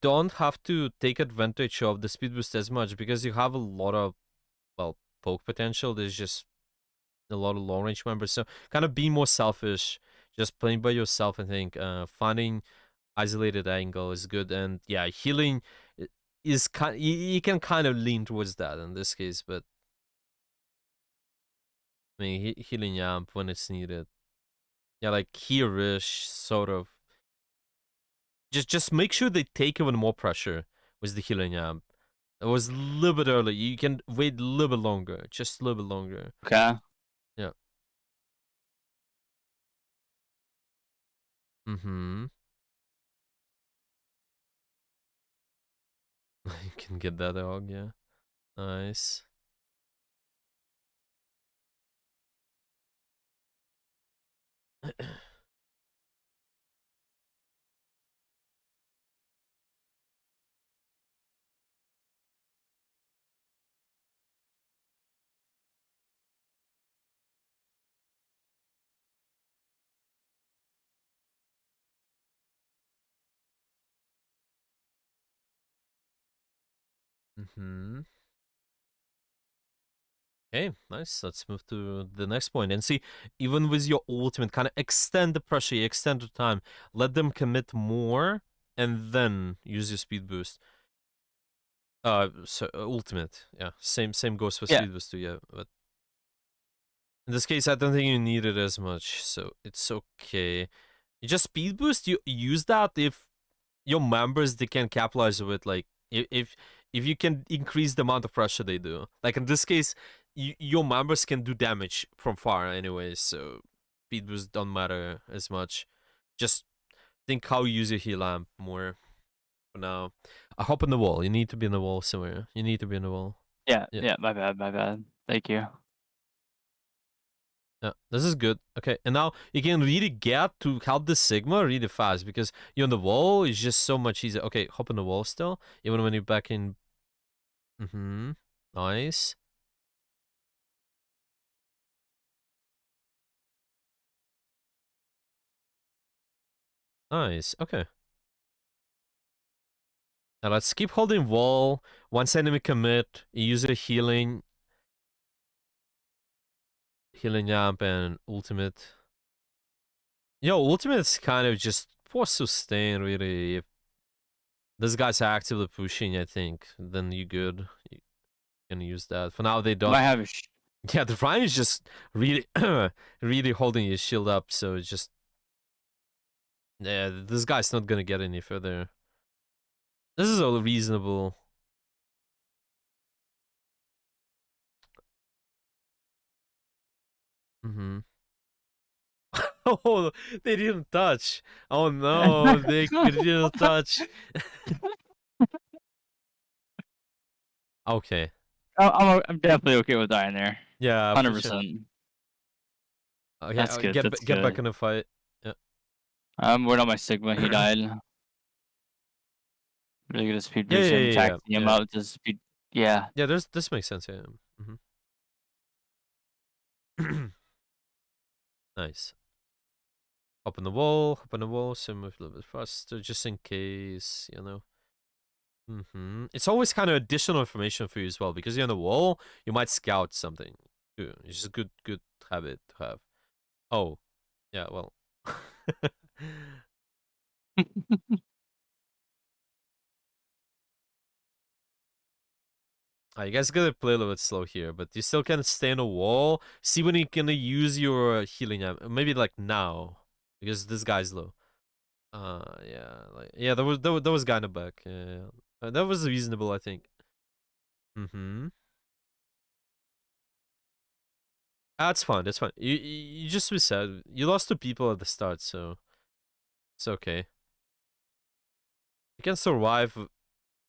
don't have to take advantage of the speed boost as much because you have a lot of well poke potential. There's just a lot of long range members, so kind of being more selfish, just playing by yourself. I think finding isolated angle is good, and yeah, healing is kind. You can kind of lean towards that in this case, but I mean healing amp when it's needed. Yeah, like here-ish sort of. Just make sure they take even more pressure with the healing amp. It was a little bit early. You can wait a little bit longer. Just a little bit longer. okay. Yeah. Mm-hmm. You can get that dog, yeah. Nice. Mm-hmm. Okay, nice. Let's move to the next point and see, even with your ultimate, kind of extend the pressure, extend the time, let them commit more, and then use your speed boost. So ultimate, yeah. Same goes for Yeah. speed boost too, yeah. But in this case, I don't think you need it as much, so it's okay. You just speed boost. You use that if your members they can capitalize with like if you can increase the amount of pressure they do. Like in this case, your members can do damage from far anyway, so speed boost don't matter as much. Just think how you use your heal lamp more for now. I hop in the wall. You need to be in the wall somewhere. You need to be in the wall. Yeah. Yeah. Yeah. My bad. My bad. Thank you. Yeah, this is good. Okay, and now you can really get to help the Sigma really fast because you're on the wall. It's just so much easier. Okay, hop on the wall still, even when you're back in. Mm-hmm. Nice. Nice. Okay. Now let's keep holding wall. Once enemy commit, you use a healing amp and ultimate. Yo, ultimate is kind of just for sustain really. If this guy's actively pushing, I think, then you good. You can use that. For now, they don't. Might have a Yeah, the Rhyme is just really, really holding his shield up, so it's just. Yeah, this guy's not gonna get any further. This is all reasonable. Mm-hmm. Oh, they didn't touch. Oh no, they didn't touch. Okay. I'm definitely okay with dying there. Yeah, for sure. 100%. Okay, That's good. That's get back good. in the fight. Yeah. I'm worried on my Sigma. He died. Really good at speed Yeah, boost yeah, and yeah, yeah. taxing him Yeah, out to speed. Yeah. yeah. This makes sense. Yeah. Mm-hmm. Nice. Hop on the wall. Hop on the wall. So move a little bit faster, just in case. It's always kind of additional information for you as well because you're on the wall. You might scout something. It's just a good habit to have. Oh, yeah. Well, you guys gotta play a little bit slow here, but you still can stay on the wall. See when you're gonna use your healing. Maybe like now because this guy's low. Yeah, there was guy in the back. Yeah, that was reasonable, I think. That's fine. That's fine. You just reset. You lost two people at the start, so it's okay. You can survive.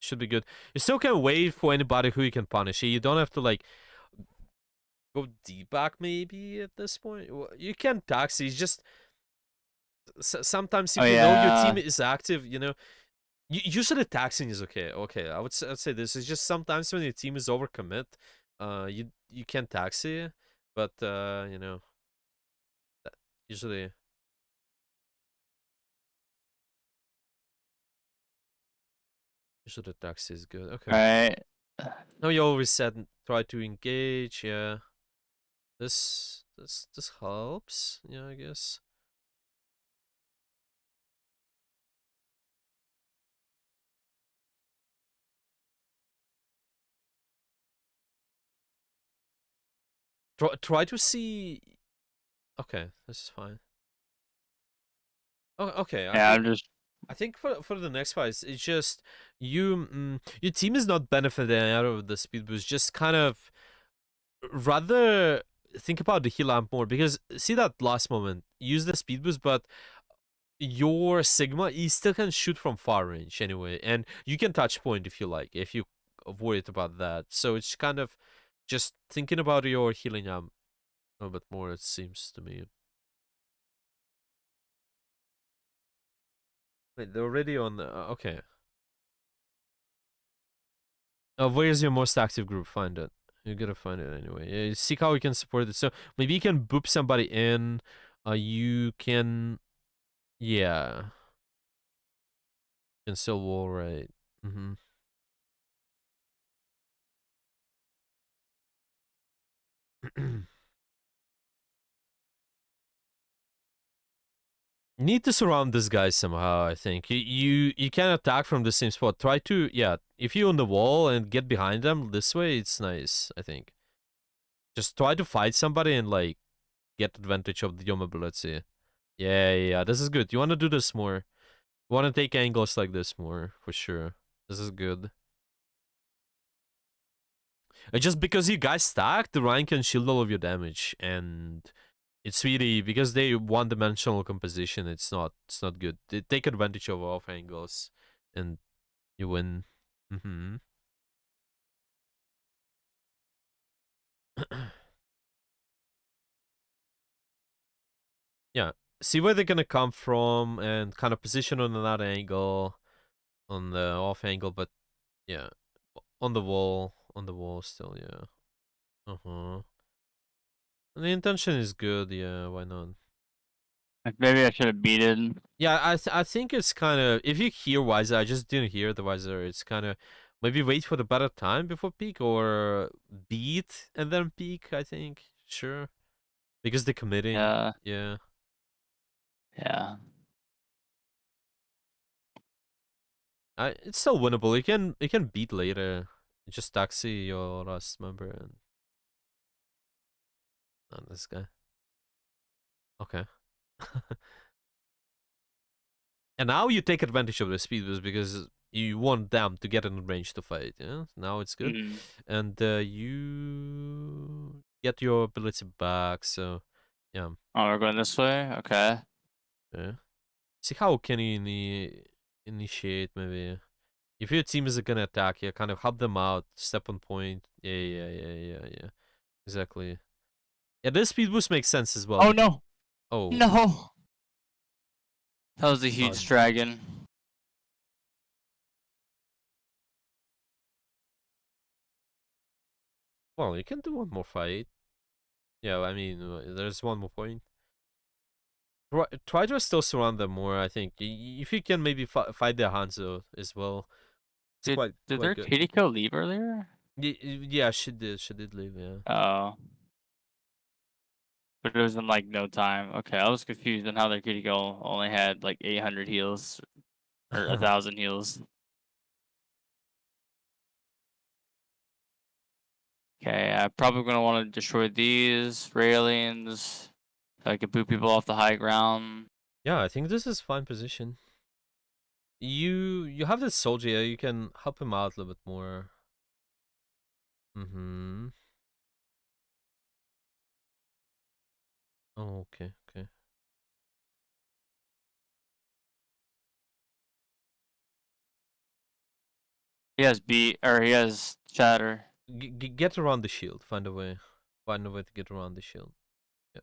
Should be good. You still can wait for anybody who you can punish. You don't have to like go deep back maybe at this point. Well, you can taxi. It's just sometimes Oh if you know your yeah. team is active, usually taxing is okay. Okay, I'd say this is just sometimes when your team is overcommit, you can taxi, but usually. Usually the taxi is good. Okay. Right. No, you always said try to engage. Yeah, this helps. Yeah, I guess. Try to see. Okay, this is fine. Oh, okay. I Yeah, think I'm just for the next fight, it's just your team is not benefiting out of the speed boost. Just kind of rather think about the heal amp more because see that last moment, use the speed boost, but your Sigma, you still can shoot from far range anyway, and you can touch point if you like, if you worried about that. So it's kind of just thinking about your healing amp a little bit more, it seems to me. Wait, they're already on the. Okay. Where's your most active group? Find it. You gotta find it anyway. Yeah, see how we can support it. So maybe you can boop somebody in. You can. Yeah. You can still wall right. Mm-hmm. Need to surround this guy somehow, I think. You can attack from the same spot. Try to, yeah, if you're on the wall and get behind them this way, it's nice, I think. Just try to fight somebody and, like, get advantage of your mobility. Yeah, this is good. You want to do this more. You want to take angles like this more, for sure. This is good. Just because you guys stack, the Ryan can shield all of your damage, and it's really because they one-dimensional composition. It's not good. They take advantage of off angles, and you win. Yeah. See where they're gonna come from and kind of position on that angle, on the off angle, but yeah, on the wall still. Yeah. And the intention is good. Yeah. Why not? maybe I should have beat it. Yeah, I think it's kind of if you hear Wiser, I just didn't hear the Wiser. It's kind of maybe wait for the better time before peak or beat and then peak. I think sure because they're committing. Yeah. Yeah, Yeah. it's still winnable. You can beat later. Just taxi your last member and not this guy. Okay. And now you take advantage of the speed boost because you want them to get in range to fight. Yeah, now it's good, Mm. and you get your ability back. So, yeah. Oh, we're going this way. Okay. Yeah. See how can you initiate maybe if your team is gonna attack, you kind of help them out, step on point. Yeah. Exactly. Yeah, this speed boost makes sense as well. Oh no. Oh, No. That was a huge God. dragon. Well, you can do one more fight. Yeah, I mean, there's one more point. Try to still surround them more, I think. If you can maybe fight their Hanzo as well. It's quite Did quite their good. Kiriko leave earlier? Yeah, she did. She did leave. Yeah. Oh, but it was in like no time. Okay, I was confused on how their Kiriko only had like 800 heals or 1,000 heals. Okay, I'm probably gonna want to destroy these railings so I can boot people off the high ground. Yeah, I think this is fine position. You have this soldier. Yeah, you can help him out a little bit more. Mm-hmm. Oh, okay, okay. He has beat or he has shatter. Get around the shield. Find a way. Find a way to get around the shield. Yeah.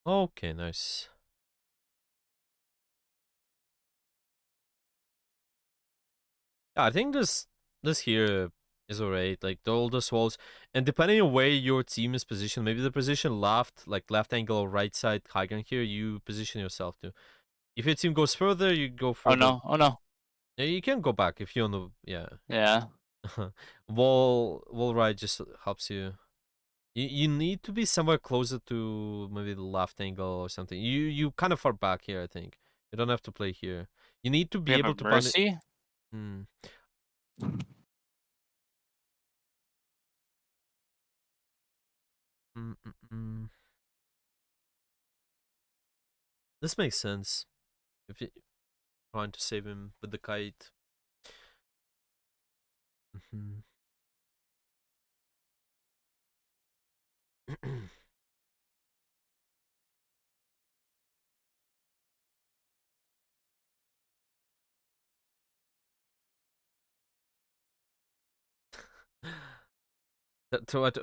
Okay, nice. Yeah, I think this here is alright. Like all those walls, and depending on where your team is positioned, maybe the position left, like left angle or right side high ground here, you position yourself to. If your team goes further, you go Oh further. no! Oh no! Yeah, you can go back if you on the yeah. Yeah. Wall right just helps you. You need to be somewhere closer to maybe the left angle or something. You kind of far back here, I think. You don't have to play here. You need to We be have a able to punish. mercy. Hmm. Mm-mm-mm. This makes sense. If you're trying to save him with the kite. Mhm.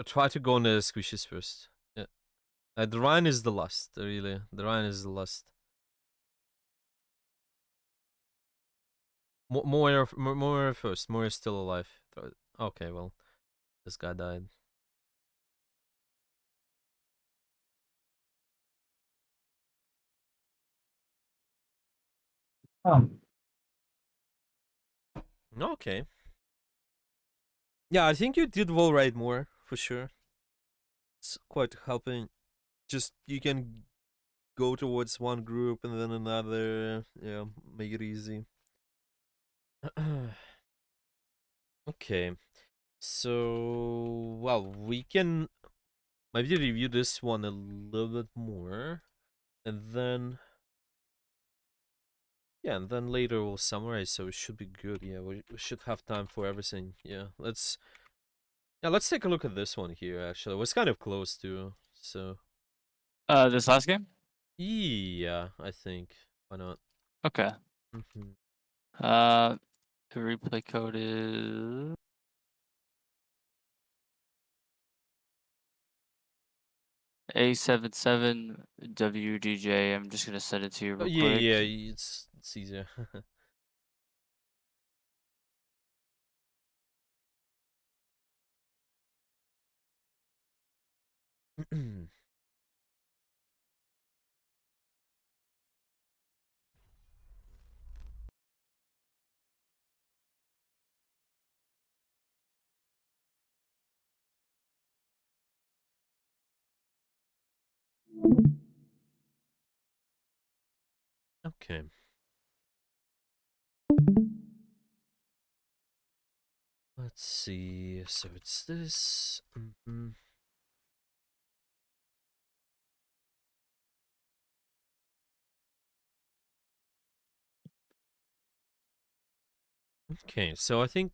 Try to go on the squishes first. Yeah. The Rhine is the last, really. The Rhine is the last. Moira first. Moira's still alive. Okay, well, this guy died. Oh. Okay. Yeah, I think you did well right more, for sure. It's quite helping. Just, you can go towards one group and then another. Yeah, make it easy. Okay. So, well, we can maybe review this one a little bit more. And then, yeah, and then later we'll summarize, so it should be good. Yeah, we should have time for everything. Let's take a look at this one here, actually. It was kind of close to, so. This last game. Yeah, I think. Why not? Okay. Mm-hmm. The replay code is A77WDJ. I'm just gonna send it to you Oh, real yeah, quick. yeah, it's easier. Okay. Let's see. So it's this. Mm-hmm. Okay, so I think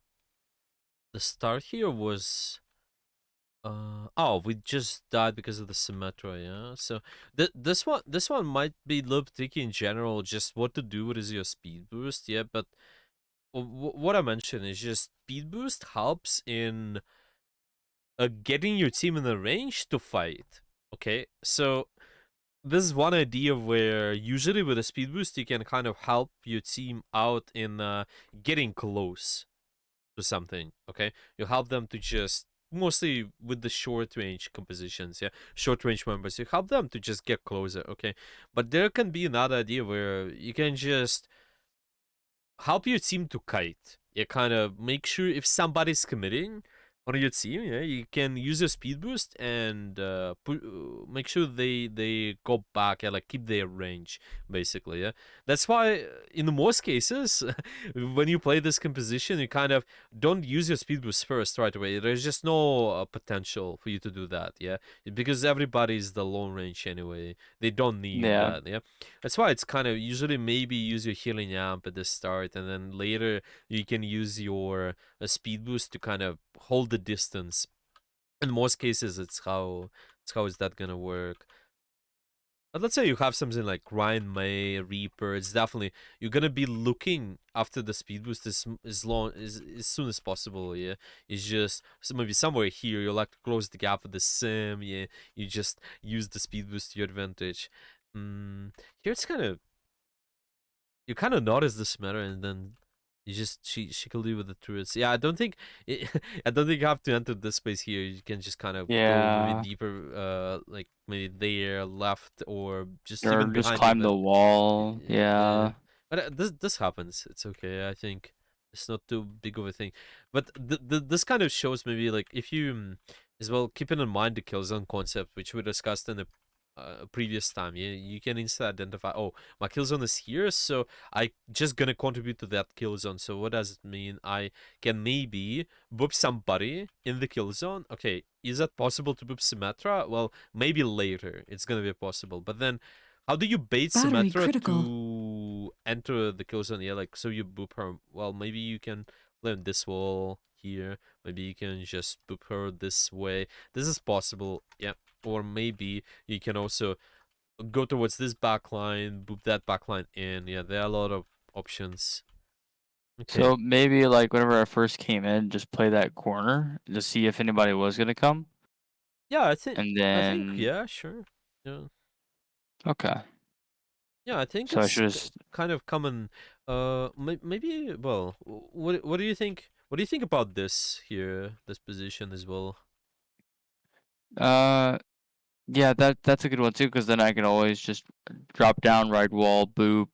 the start here was. Oh, we just died because of the Symmetra, yeah. So this one might be a little tricky in general. Just what to do with is your speed boost, yeah. But what I mentioned is just speed boost helps in getting your team in the range to fight. Okay, so this is one idea where usually with a speed boost you can kind of help your team out in getting close. to something. Okay, you help them to just mostly with the short range compositions, yeah, short range members. You help them to just get closer. Okay, but there can be another idea where you can just help your team to kite. You kind of make sure if somebody's committing on your team, yeah, you can use your speed boost and make sure they go back and like keep their range, basically. Yeah, that's why in most cases, when you play this composition, you kind of don't use your speed boost first right away. There's just no potential for you to do that. Yeah, because everybody's the long range anyway. They don't need Yeah. that. Yeah, that's why it's kind of usually maybe use your healing amp at the start, and then later you can use your speed boost to kind of hold the distance. In most cases, it's how is that gonna work. But let's say you have something like Ryan May, Reaper. It's definitely you're gonna be looking after the speed boost as soon as possible. Yeah, it's just maybe somewhere here you like to close the gap with the sim. Yeah, you just use the speed boost to your advantage. Here it's kind of you kind of notice this matter, and then you just she killed you with the turrets. Yeah, I don't think it, I don't think you have to enter this space here. You can just kind of go maybe Yeah. deeper, like maybe there, left, or just Or even just behind you. climb But the wall. yeah, Yeah. but this happens. It's okay. I think it's not too big of a thing. But this kind of shows maybe like if you as well keeping in mind the kill zone concept, which we discussed in the previous time. You can instead identify, oh, my kill zone is here, so I just gonna contribute to that kill zone. So what does it mean? I can maybe boop somebody in the kill zone. Okay, is that possible to boop Symmetra? Well, maybe later it's gonna be possible. But then how do you bait Battery Symmetra critical. to enter the kill zone? Yeah, like so you boop her. Well, maybe you can play on this wall here. Maybe you can just boop her this way. This is possible. Yeah. Or maybe you can also go towards this backline, boop that backline in. Yeah, there are a lot of options. Okay. So maybe like whenever I first came in, just play that corner to see if anybody was gonna come, Yeah, and I think then yeah, sure. Yeah. okay. Yeah, I think So I it's should just kind of common. Maybe. Well, what do you think? What do you think about this here? This position as well. uh yeah, that's a good one too, because then I can always just drop down, ride wall, boop,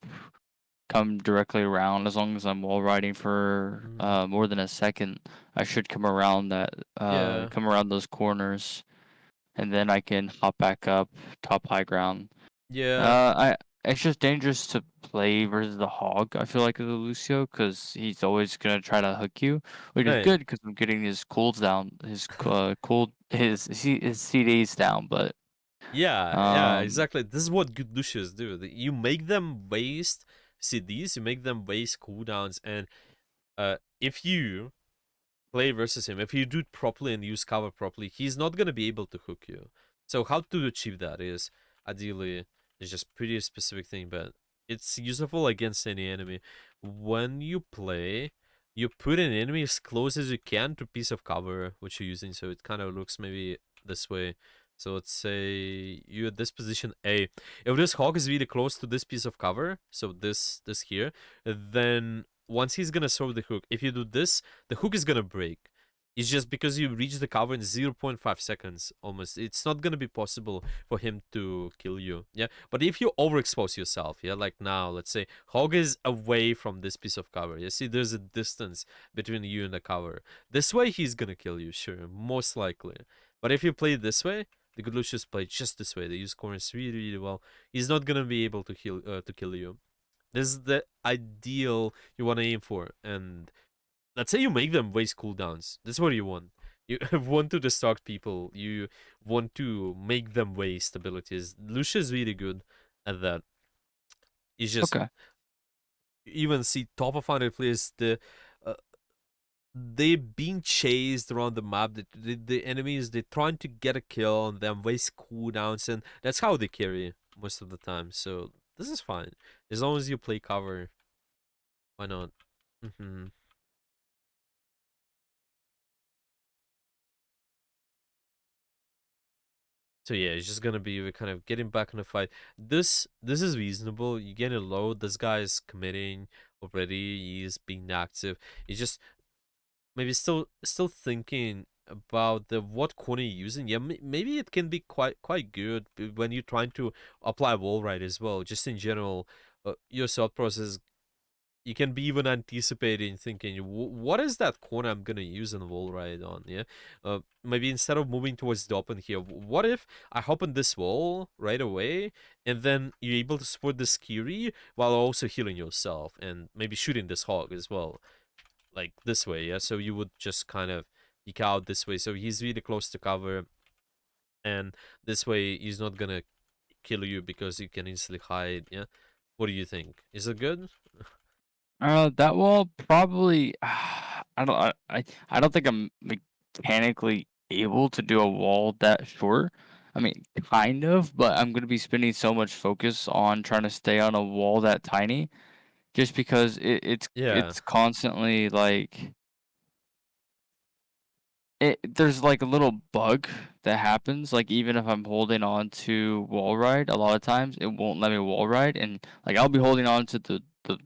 come directly around. As long as I'm wall riding for Mm, more than a second, I should yeah. come around those corners, and then I can hop back up top high ground. Yeah. I It's just dangerous to play versus the hog. I feel like with the Lucio, because he's always gonna try to hook you, which is Hey. good because I'm getting his cools down, his CDs down. But Yeah, um, exactly. This is what good Lucius do. You make them waste CDs, you make them waste cooldowns, and if you play versus him, if you do it properly and use cover properly, he's not gonna be able to hook you. So how to achieve that is ideally it's just pretty specific thing, but it's useful against any enemy. When you play, you put an enemy as close as you can to piece of cover which you're using, so it kind of looks maybe this way. So let's say you at this position A. If this hog is really close to this piece of cover, so this here, then once he's gonna throw the hook, if you do this, the hook is gonna break. It's just because you reach the cover in 0.5 seconds almost. It's not gonna be possible for him to kill you. Yeah. But if you overexpose yourself, yeah, like now, let's say Hog is away from this piece of cover. You see, there's a distance between you and the cover. This way he's gonna kill you, sure, most likely. But if you play this way, the good Lucius play just this way. They use corners really, really well. He's not gonna be able to kill you. This is the ideal you want to aim for. And let's say you make them waste cooldowns. That's what you want. You want to distract people. You want to make them waste abilities. Lucia is really good at that. It's just okay, even see top of 100 players, uh, they being chased around the map. The enemies they trying to get a kill on them, waste cooldowns, and that's how they carry most of the time. So this is fine as long as you play cover. Why not? Mm-hmm. So yeah, it's just gonna be kind of getting back in the fight. This is reasonable. You get it low. This guy is committing already. He's being active. It's just maybe still thinking about the what corner you're using. Yeah, maybe it can be quite good when you're trying to apply wall ride as well. Just in general, your thought process, you can be even anticipating, thinking, what is that corner I'm gonna use an wall ride on? Yeah, maybe instead of moving towards the open here, what if I hop on this wall right away, and then you're able to support this Kiri while also healing yourself and maybe shooting this hog as well, like this way. Yeah, so you would just kind of peek out this way, so he's really close to cover, and this way he's not gonna kill you because you can easily hide. Yeah, what do you think? Is it good? That wall probably. I don't think I'm mechanically able to do a wall that short. I mean, kind of, but I'm gonna be spending so much focus on trying to stay on a wall that tiny, just because Yeah. it's constantly like there's like a little bug that happens. Like even if I'm holding on to wall ride, a lot of times it won't let me wall ride, and like I'll be holding on to the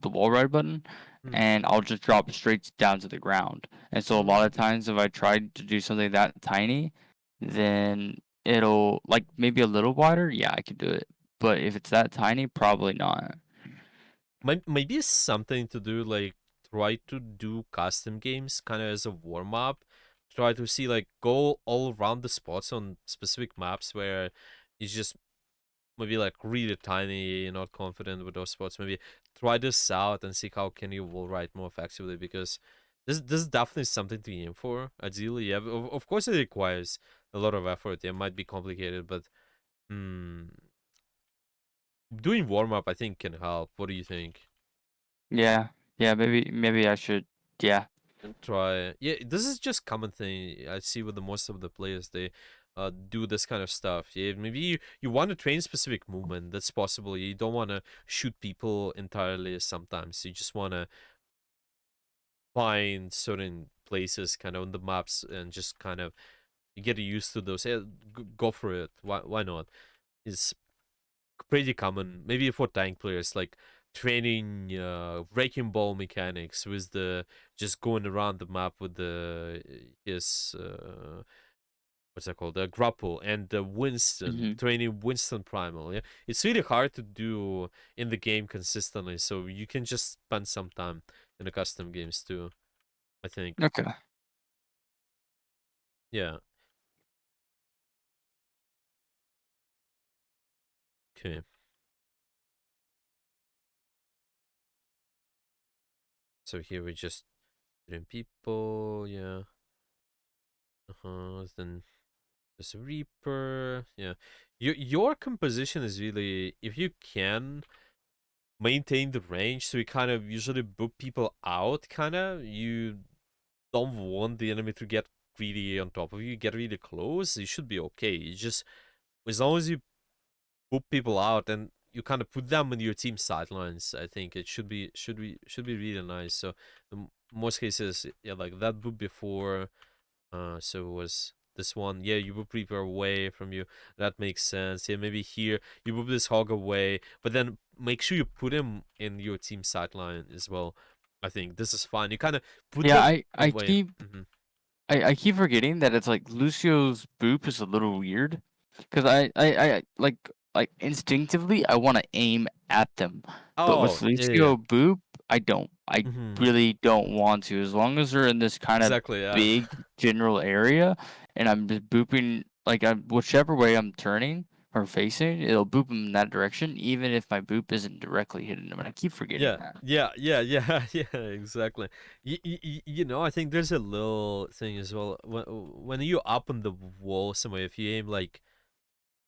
wall ride button, Hmm. and I'll just drop straight down to the ground. And so a lot of times if I try to do something that tiny, then it'll like maybe a little wider. Yeah, I could do it. But if it's that tiny, probably not. Maybe it's something to do like try to do custom games kind of as a warm up. Try to see like go all around the spots on specific maps where it's just maybe like really tiny, you're not confident with those spots. Maybe try this out and see how can you wall ride more effectively, because this is definitely something to aim for. Ideally, yeah. Of course, it requires a lot of effort. It might be complicated, but hmm, doing warm up I think can help. What do you think? Yeah, yeah, maybe I should. Yeah, Try. Yeah, this is just common thing I see with the most of the players. They do this kind of stuff. Yeah, maybe you want to train specific movement. That's possible. You don't want to shoot people entirely. Sometimes you just want to find certain places kind of on the maps and just kind of get used to those. Yeah, go for it. Why not? It's pretty common. Maybe for tank players, like training breaking ball mechanics with the just going around the map with the his what's that called, the grapple, and the Winston, hmm training Winston primal. Yeah, it's really hard to do in the game consistently, so you can just spend some time in the custom games too, I think. okay. Yeah. Okay, so here we just put people. Yeah. Then there's a Reaper. Yeah. Your composition is really, if you can maintain the range, so you kind of usually boop people out, kind of. You don't want the enemy to get really on top of you, get really close. You should be okay. You just, as long as you boop people out and you kind of put them in your team sidelines, I think it should be really nice. So in most cases, yeah, like that boop before. So it was this one. Yeah, you would prepare away from you. That makes sense. Yeah, maybe here you move this hog away, but then make sure you put him in your team sideline as well. I think this is fine. You kind of put Yeah, them I away. keep I keep forgetting that it's like Lucio's boop is a little weird, because I like instinctively I want to aim at them, but with Oh, yeah, yeah. Lucio boop I don't. I Mm-hmm. really don't want to. As long as they're in this kind of Exactly. Yeah. big general area, and I'm just booping like I'm whichever way I'm turning or facing, it'll boop them in that direction, even if my boop isn't directly hitting them. And I keep forgetting Yeah, that. yeah, yeah, yeah, yeah, exactly. I think there's a little thing as well. When you're up on the wall somewhere, if you aim like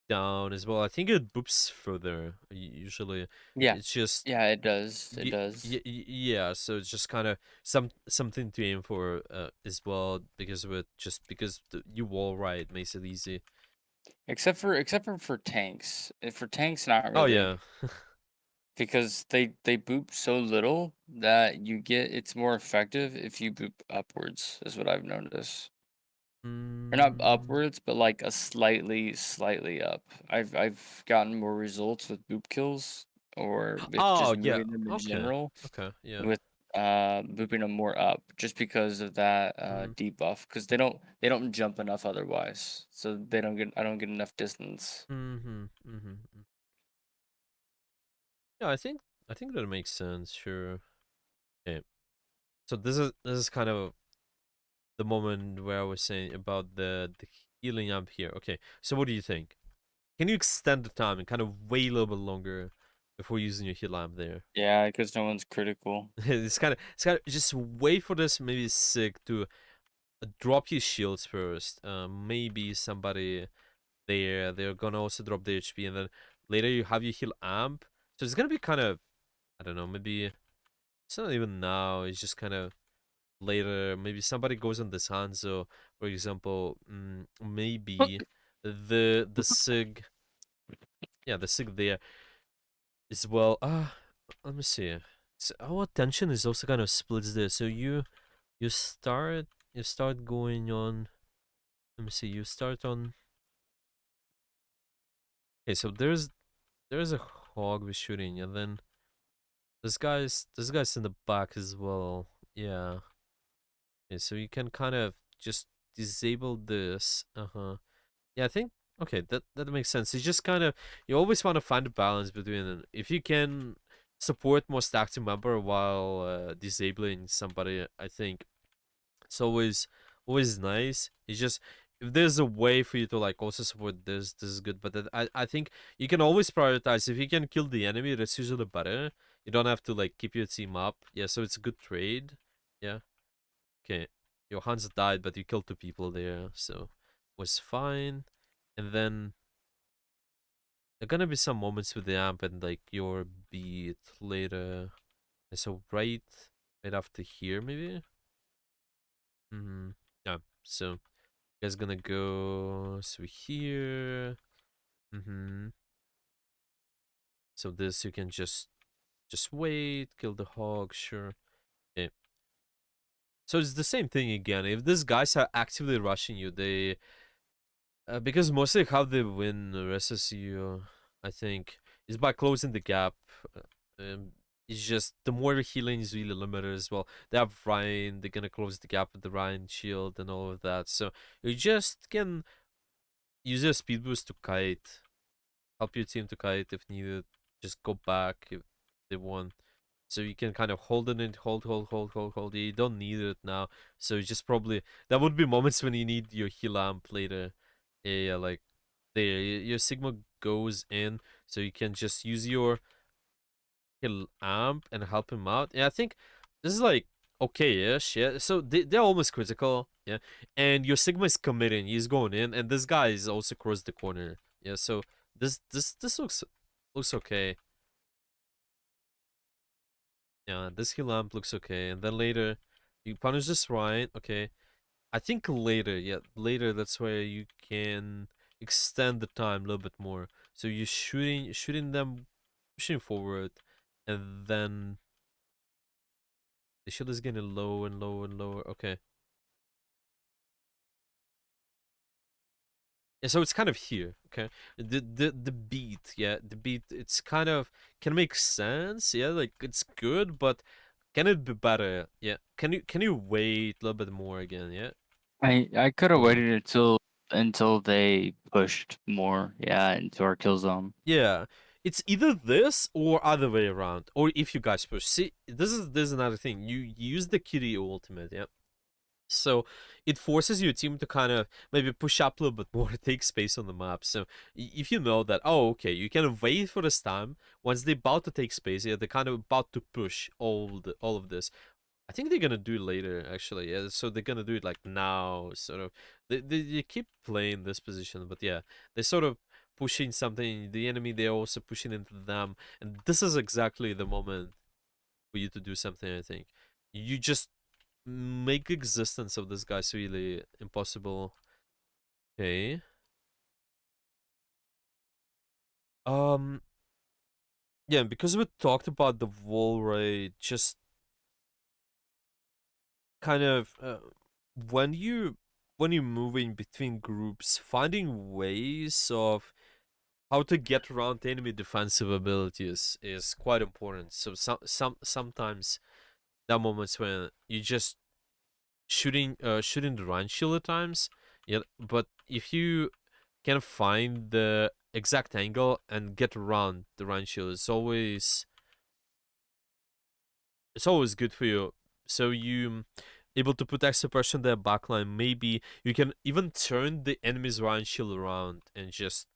down as well, I think it boops further. Usually, Yeah, it's just yeah, it does. It does. yeah. So it's just kind of something to aim for as well, because of it. Just because you wall right makes it easy. Except for tanks. For tanks, not Oh really, yeah. because they boop so little that you get it's more effective if you boop upwards. Is what I've noticed. Or not Mm, upwards, but like a slightly up. I've gotten more results with boop kills or with just oh yeah. moving them in Okay. general Okay. Yeah. with moving them more up just because of that Mm-hmm. debuff because they don't jump enough otherwise, so I don't get enough distance. Mm-hmm. Mm-hmm. Yeah, I think that makes sense. Sure. Okay. So this is kind of the moment where I was saying about the healing up here. Okay. So what do you think? Can you extend the time and kind of wait a little bit longer before using your heal lamp there? Yeah, because no one's critical. It's kind of just wait for this maybe sick to drop his shields first. Maybe somebody there they're gonna also drop the HP, and then later you have your heal amp. So it's gonna be kind of, I don't know, maybe it's not even now. It's just kind of later. Maybe somebody goes on this Hanzo, for example. Maybe the Sig, yeah, the Sig there as well. Let me see. So our attention is also kind of splits there. So you start you start going on. Let me see. You start on. Okay, so there's a hog we're shooting, and then this guy's in the back as well. Yeah. Okay, so you can kind of just disable this. Uh-huh. Yeah, I think okay, that makes sense. It's just kind of you always want to find a balance between if you can support most active member while disabling somebody. I think it's always nice. It's just if there's a way for you to like also support this is good. But I think you can always prioritize if you can kill the enemy. That's usually better. You don't have to like keep your team up. Yeah, so it's a good trade. Yeah. Okay. Your Hans died, but you killed two people there, so was fine. And then there are gonna be some moments with the amp and like your beat later. And so right after here maybe? Yeah. So you guys gonna go through here. Mm-hmm. So this you can just wait, kill the hog, sure. Okay. So it's the same thing again. If these guys are actively rushing you, they because mostly how they win versus you, I think, is by closing the gap. It's just the more healing is really limited as well. They have Ryan, they're gonna close the gap with the Ryan shield and all of that. So you just can use your speed boost to kite, help your team to kite if needed. Just go back if they want. So you can kind of hold it and hold. You don't need it now. So you just probably that would be moments when you need your heal amp later. Yeah, like there, your Sigma goes in, so you can just use your heal amp and help him out. And I think this is like okay-ish, yeah. So they're almost critical, yeah. And your Sigma is committing, he's going in, and this guy is also across the corner, yeah. So this looks okay. Yeah, this heal amp looks okay. And then later, you punish this right, okay. I think later, yeah, later that's where you can extend the time a little bit more. So you're shooting them, pushing forward, and then the shield is getting low and low and lower. Okay. Yeah, so it's kind of here, okay? The beat, yeah, the beat, it's kind of can make sense, yeah, like it's good, but can it be better? Yeah. Can you wait a little bit more again, yeah? I could have Mm. waited until they pushed more, yeah, into our kill zone. Yeah. It's either this or other way around. Or if you guys push. See, this is another thing. You use the kitty ultimate, yeah. So it forces your team to kind of maybe push up a little bit more, take space on the map. So if you know that, oh, okay, you can wait for this time. Once they're about to take space, yeah, they're kind of about to push all of this. I think they're gonna do it later, actually. Yeah, so they're gonna do it like now, sort of. They keep playing this position, but yeah, they're sort of pushing something. The enemy, they're also pushing into them, and this is exactly the moment for you to do something. I think you just make the existence of this guy's really impossible. Okay. Um. Yeah, because we talked about the wall rate, just kind of when you when you're moving between groups, finding ways of how to get around enemy defensive abilities is quite important. So sometimes that moments when you just shooting the run shield at times. Yeah, but if you can find the exact angle and get around the run shield, it's always good for you. So you able to put extra pressure on their backline. Maybe you can even turn the enemy's Ryan shield around and just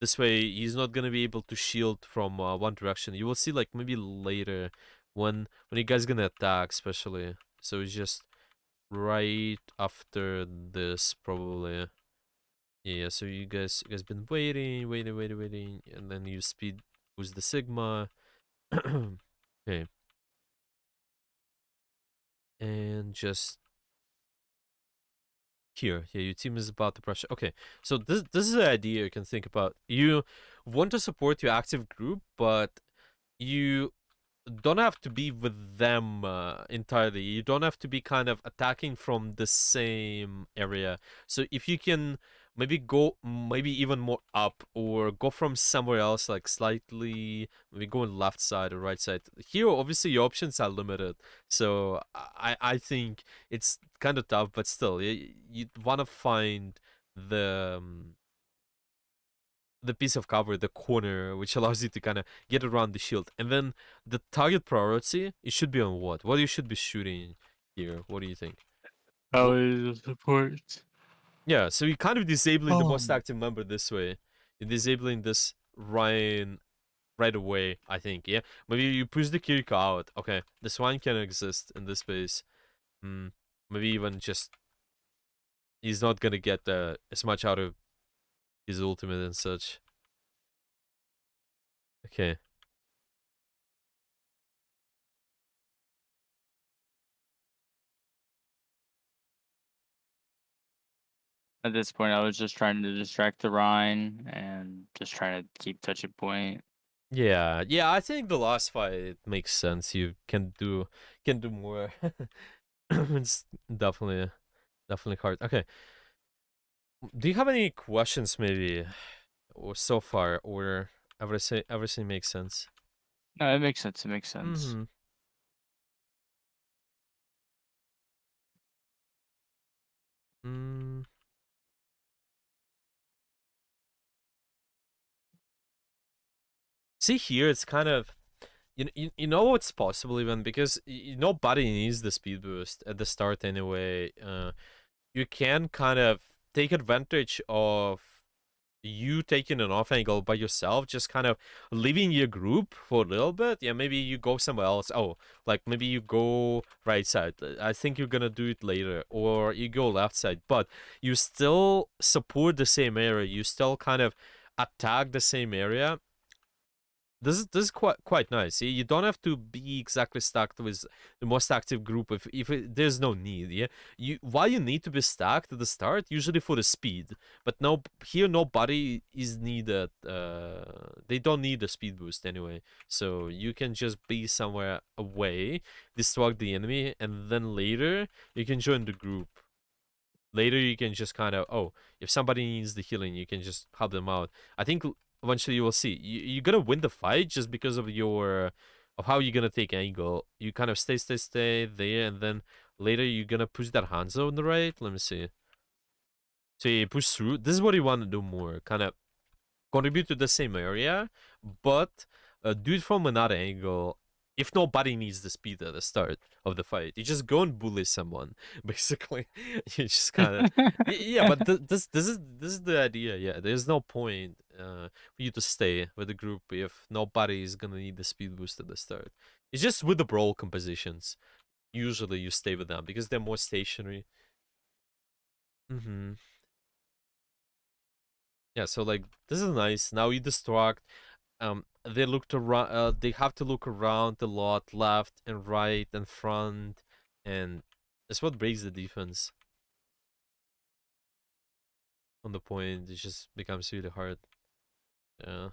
this way he's not gonna be able to shield from one direction. You will see like maybe later when you guys gonna attack, especially. So it's just right after this probably. Yeah. So you guys been waiting, and then you speed boost the Sigma. Okay, and just here. Yeah, your team is about to pressure. Okay, so this is the idea you can think about. You want to support your active group, but you don't have to be with them entirely. You don't have to be kind of attacking from the same area. So if you can maybe go maybe even more up or go from somewhere else like slightly maybe go on left side or right side. Here obviously your options are limited. So I think it's kind of tough, but still you want to find the um, the piece of cover, the corner, which allows you to kind of get around the shield. And then the target priority, it should be on what? What you should be shooting here? What do you think? What? Probably the support. Yeah, so you're kind of disabling the most Um, active member this way. You're disabling this right away, I think. Yeah, maybe you push the Kiriko out. Okay, this one can exist in this space. Hmm. Maybe even just he's not gonna get as much out of his ultimate and such. Okay. at this point, I was just trying to distract the Rhine and just trying to keep touching point. Yeah, yeah, I think the last fight makes sense. You can do more. It's definitely hard. Okay. Do you have any questions maybe or so far or everything makes sense? No, it makes sense. It makes sense. Mm-hmm. Mm. See here it's kind of you know what's possible even because nobody needs the speed boost at the start anyway. You can kind of take advantage of you taking an off angle by yourself, just kind of leaving your group for a little bit. Yeah, maybe you go somewhere else. Oh, like maybe you go right side. I think you're gonna do it later, or you go left side, but you still support the same area. You still kind of attack the same area. This is quite nice. You don't have to be exactly stacked with the most active group there's no need. Yeah, while you need to be stacked at the start, usually for the speed, but no here nobody is needed. They don't need a speed boost anyway, so you can just be somewhere away, distract the enemy, and then later you can join the group. Later you can just kind of if somebody needs the healing, you can just help them out. I think eventually you will see you're gonna win the fight just because of how you're gonna take angle. You kind of stay there, and then later you're gonna push that Hanzo on the right. Let me see. So you push through. This is what you want to do more. Kind of contribute to the same area, but do it from another angle. If nobody needs the speed at the start of the fight, you just go and bully someone. Basically, you just kind of yeah. But this is the idea. Yeah, there's no point for you to stay with the group if nobody is gonna need the speed boost at the start. It's just with the brawl compositions. Usually, you stay with them because they're more stationary. Mm-hmm. Yeah. So like this is nice. Now you distract. They looked around. They have to look around a lot, left and right and front, and that's what breaks the defense. On the point, it just becomes really hard. Yeah,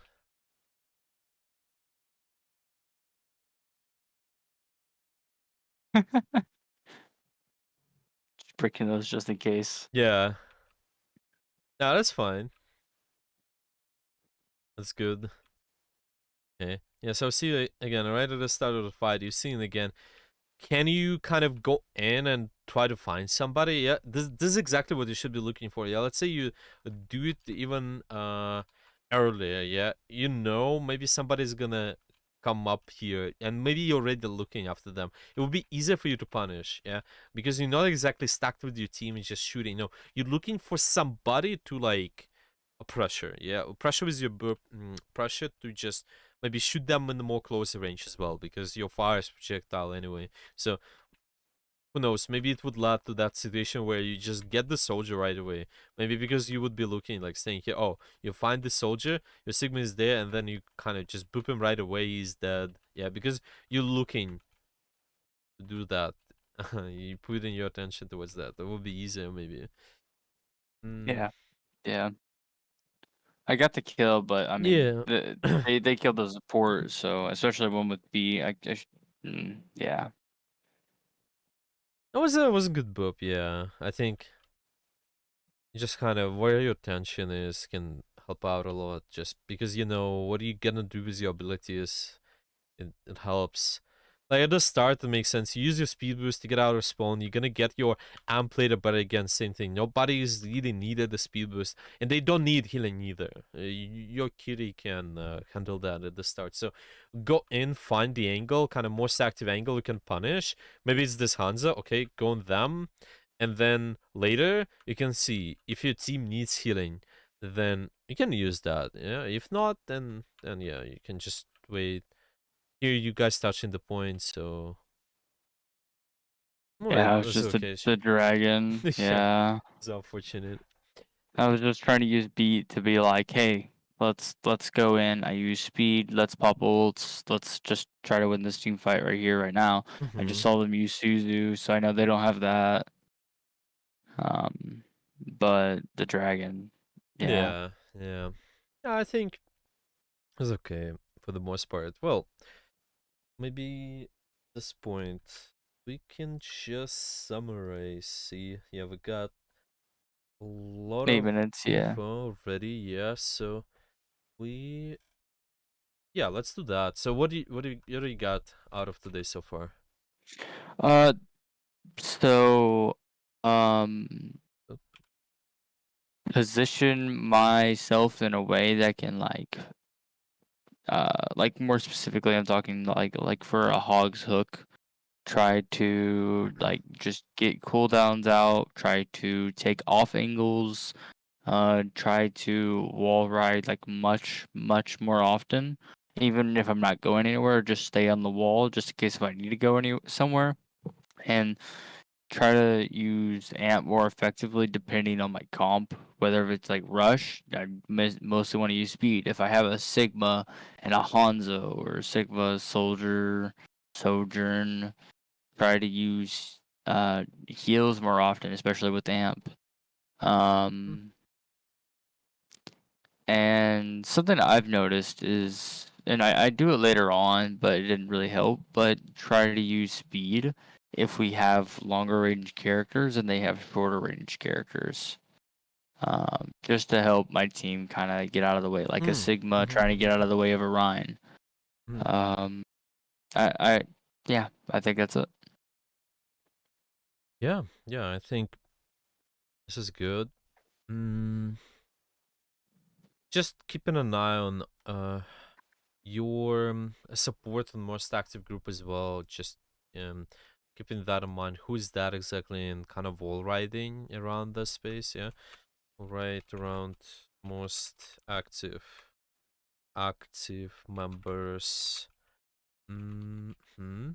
Just breaking those just in case. yeah. No, that's fine. That's good. Okay. Yeah. So see again right at the start of the fight. You've seen again. can you kind of go in and try to find somebody? Yeah, this is exactly what you should be looking for. Yeah, let's say you do it even earlier. Yeah, you know maybe somebody's gonna come up here, and maybe you're already looking after them. It would be easier for you to punish. Yeah, because you're not exactly stacked with your team and just shooting. No, you're looking for somebody to like pressure. Yeah, pressure with your pressure to just maybe shoot them in the more closer range as well, because your fire is projectile anyway. So who knows? Maybe it would lead to that situation where you just get the soldier right away. Maybe because you would be looking like saying here, oh, you find the soldier, your Sigma is there, and then you kind of just boop him right away. He's dead. Yeah, because you're looking to do that. You put in your attention towards that. That would be easier, maybe. Mm, Yeah, yeah. I got the kill, but I mean, yeah. they killed the support, so especially one with B. Yeah, That was a good boop. Yeah, I think just kind of where your attention is can help out a lot. Just because you know what are you gonna do with your abilities, it helps. Like at the start, it makes sense. You use your speed boost to get out of spawn. You're gonna get your amp later, but again, same thing. Nobody is really needed the speed boost, and they don't need healing either. Your kitty can handle that at the start. So go in, find the angle, kind of most active angle you can punish. Maybe it's this Hansa. Okay, go on them, and then later you can see if your team needs healing, then you can use that. Yeah, if not, then yeah, you can just wait. Here you guys touching the point, so alright, yeah. It was that's just okay. the dragon. Yeah, Yeah, it's unfortunate. I was just trying to use beat to be like, hey, let's go in. I use speed. Let's pop ults. Let's just try to win this team fight right here, right now. I just Mm-hmm. saw them use Suzu, so I know they don't have that. But the dragon, yeah. Yeah, yeah. Yeah, I think it's okay for the most part. Well, maybe at this point we can just summarize. See, yeah, we got a lot 8 of minutes, yeah. info already. Yeah, so we yeah, let's do that. So what do you got out of today so far? Uh, so, um, Oh, position myself in a way that can like more specifically, I'm talking like for a hog's hook. Try to like just get cooldowns out. Try to take off angles. Try to wall ride like much more often. Even if I'm not going anywhere, just stay on the wall just in case if I need to go somewhere. And try to use amp more effectively depending on my comp. Whether if it's like rush, I mostly want to use speed. If I have a Sigma and a Hanzo or a Sigma soldier, sojourn, try to use heals more often, especially with amp. mm, Um, and something I've noticed is, and I do it later on, but it didn't really help. But try to use speed if we have longer range characters and they have shorter range characters. Just to help my team kind of get out of the way, like a mm, Sigma mm-hmm, trying to get mm-hmm, out of the way of a Rhine. mm. Um, I, yeah, I think that's it. Yeah, yeah, I think this is good. Mm, just keeping an eye on your support and most active group as well. Just um keeping that in mind. Who's that exactly, and kind of wall riding around the space, yeah? Right around most active members. Mm-hmm.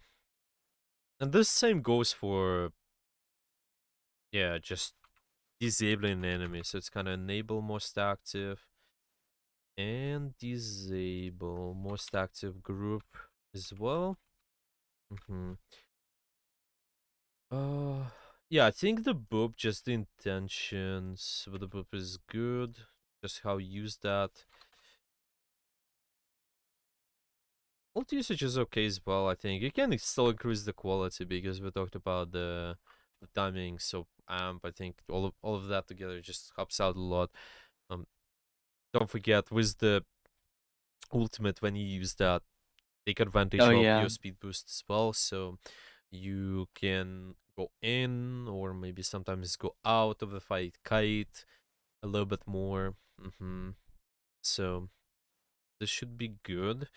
And this same goes for yeah, just disabling the enemy. So it's kind of enable most active and disable most active group as well. Mm-hmm. Uh, yeah, I think the boop, just the intentions with the boop is good. Just how you use that. Ult usage is okay as well, I think. You can still increase the quality because we talked about the timing, so amp, I think all of that together just helps out a lot. Um, don't forget with the ultimate when you use that, take advantage Oh of yeah, your speed boost as well. So You can go in or maybe sometimes go out of the fight kite a little bit more. So this should be good.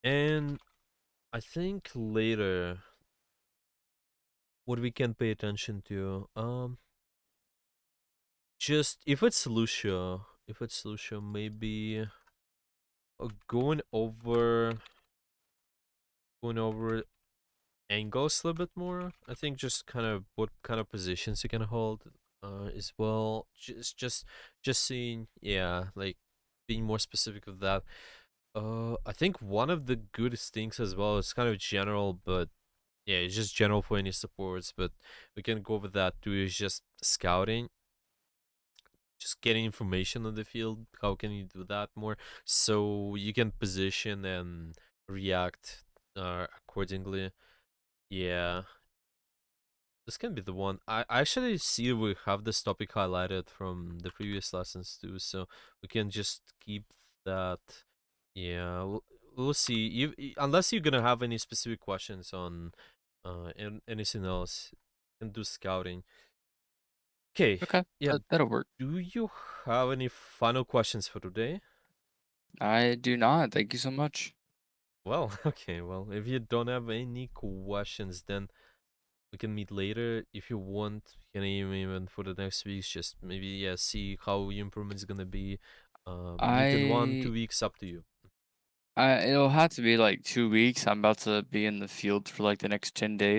And I think later what we can pay attention to, just if it's Lucio, maybe going over angles a little bit more. I think just kind of what kind of positions you can hold, as well. Just seeing, yeah, like being more specific with that. I think one of the goodest things as well is kind of general, but yeah, it's just general for any supports. But we can go over that too. Is just scouting, just getting information on the field. How can you do that more so you can position and react accordingly? Yeah, this can be the one. I actually see we have this topic highlighted from the previous lessons too, so we can just keep that. Yeah, we'll see. Unless you're gonna have any specific questions on anything else, you can do scouting. Okay, Okay, yeah. that'll work. Do you have any final questions for today? I do not. Thank you so much. Well, okay. Well, if you don't have any questions, then we can meet later if you want. You can aim even for the next week. Just maybe, yeah, see how your improvement is gonna be. Meet in one, I 2 weeks, up to you. it'll have to be like 2 weeks. I'm about to be in the field for like the next 10 days.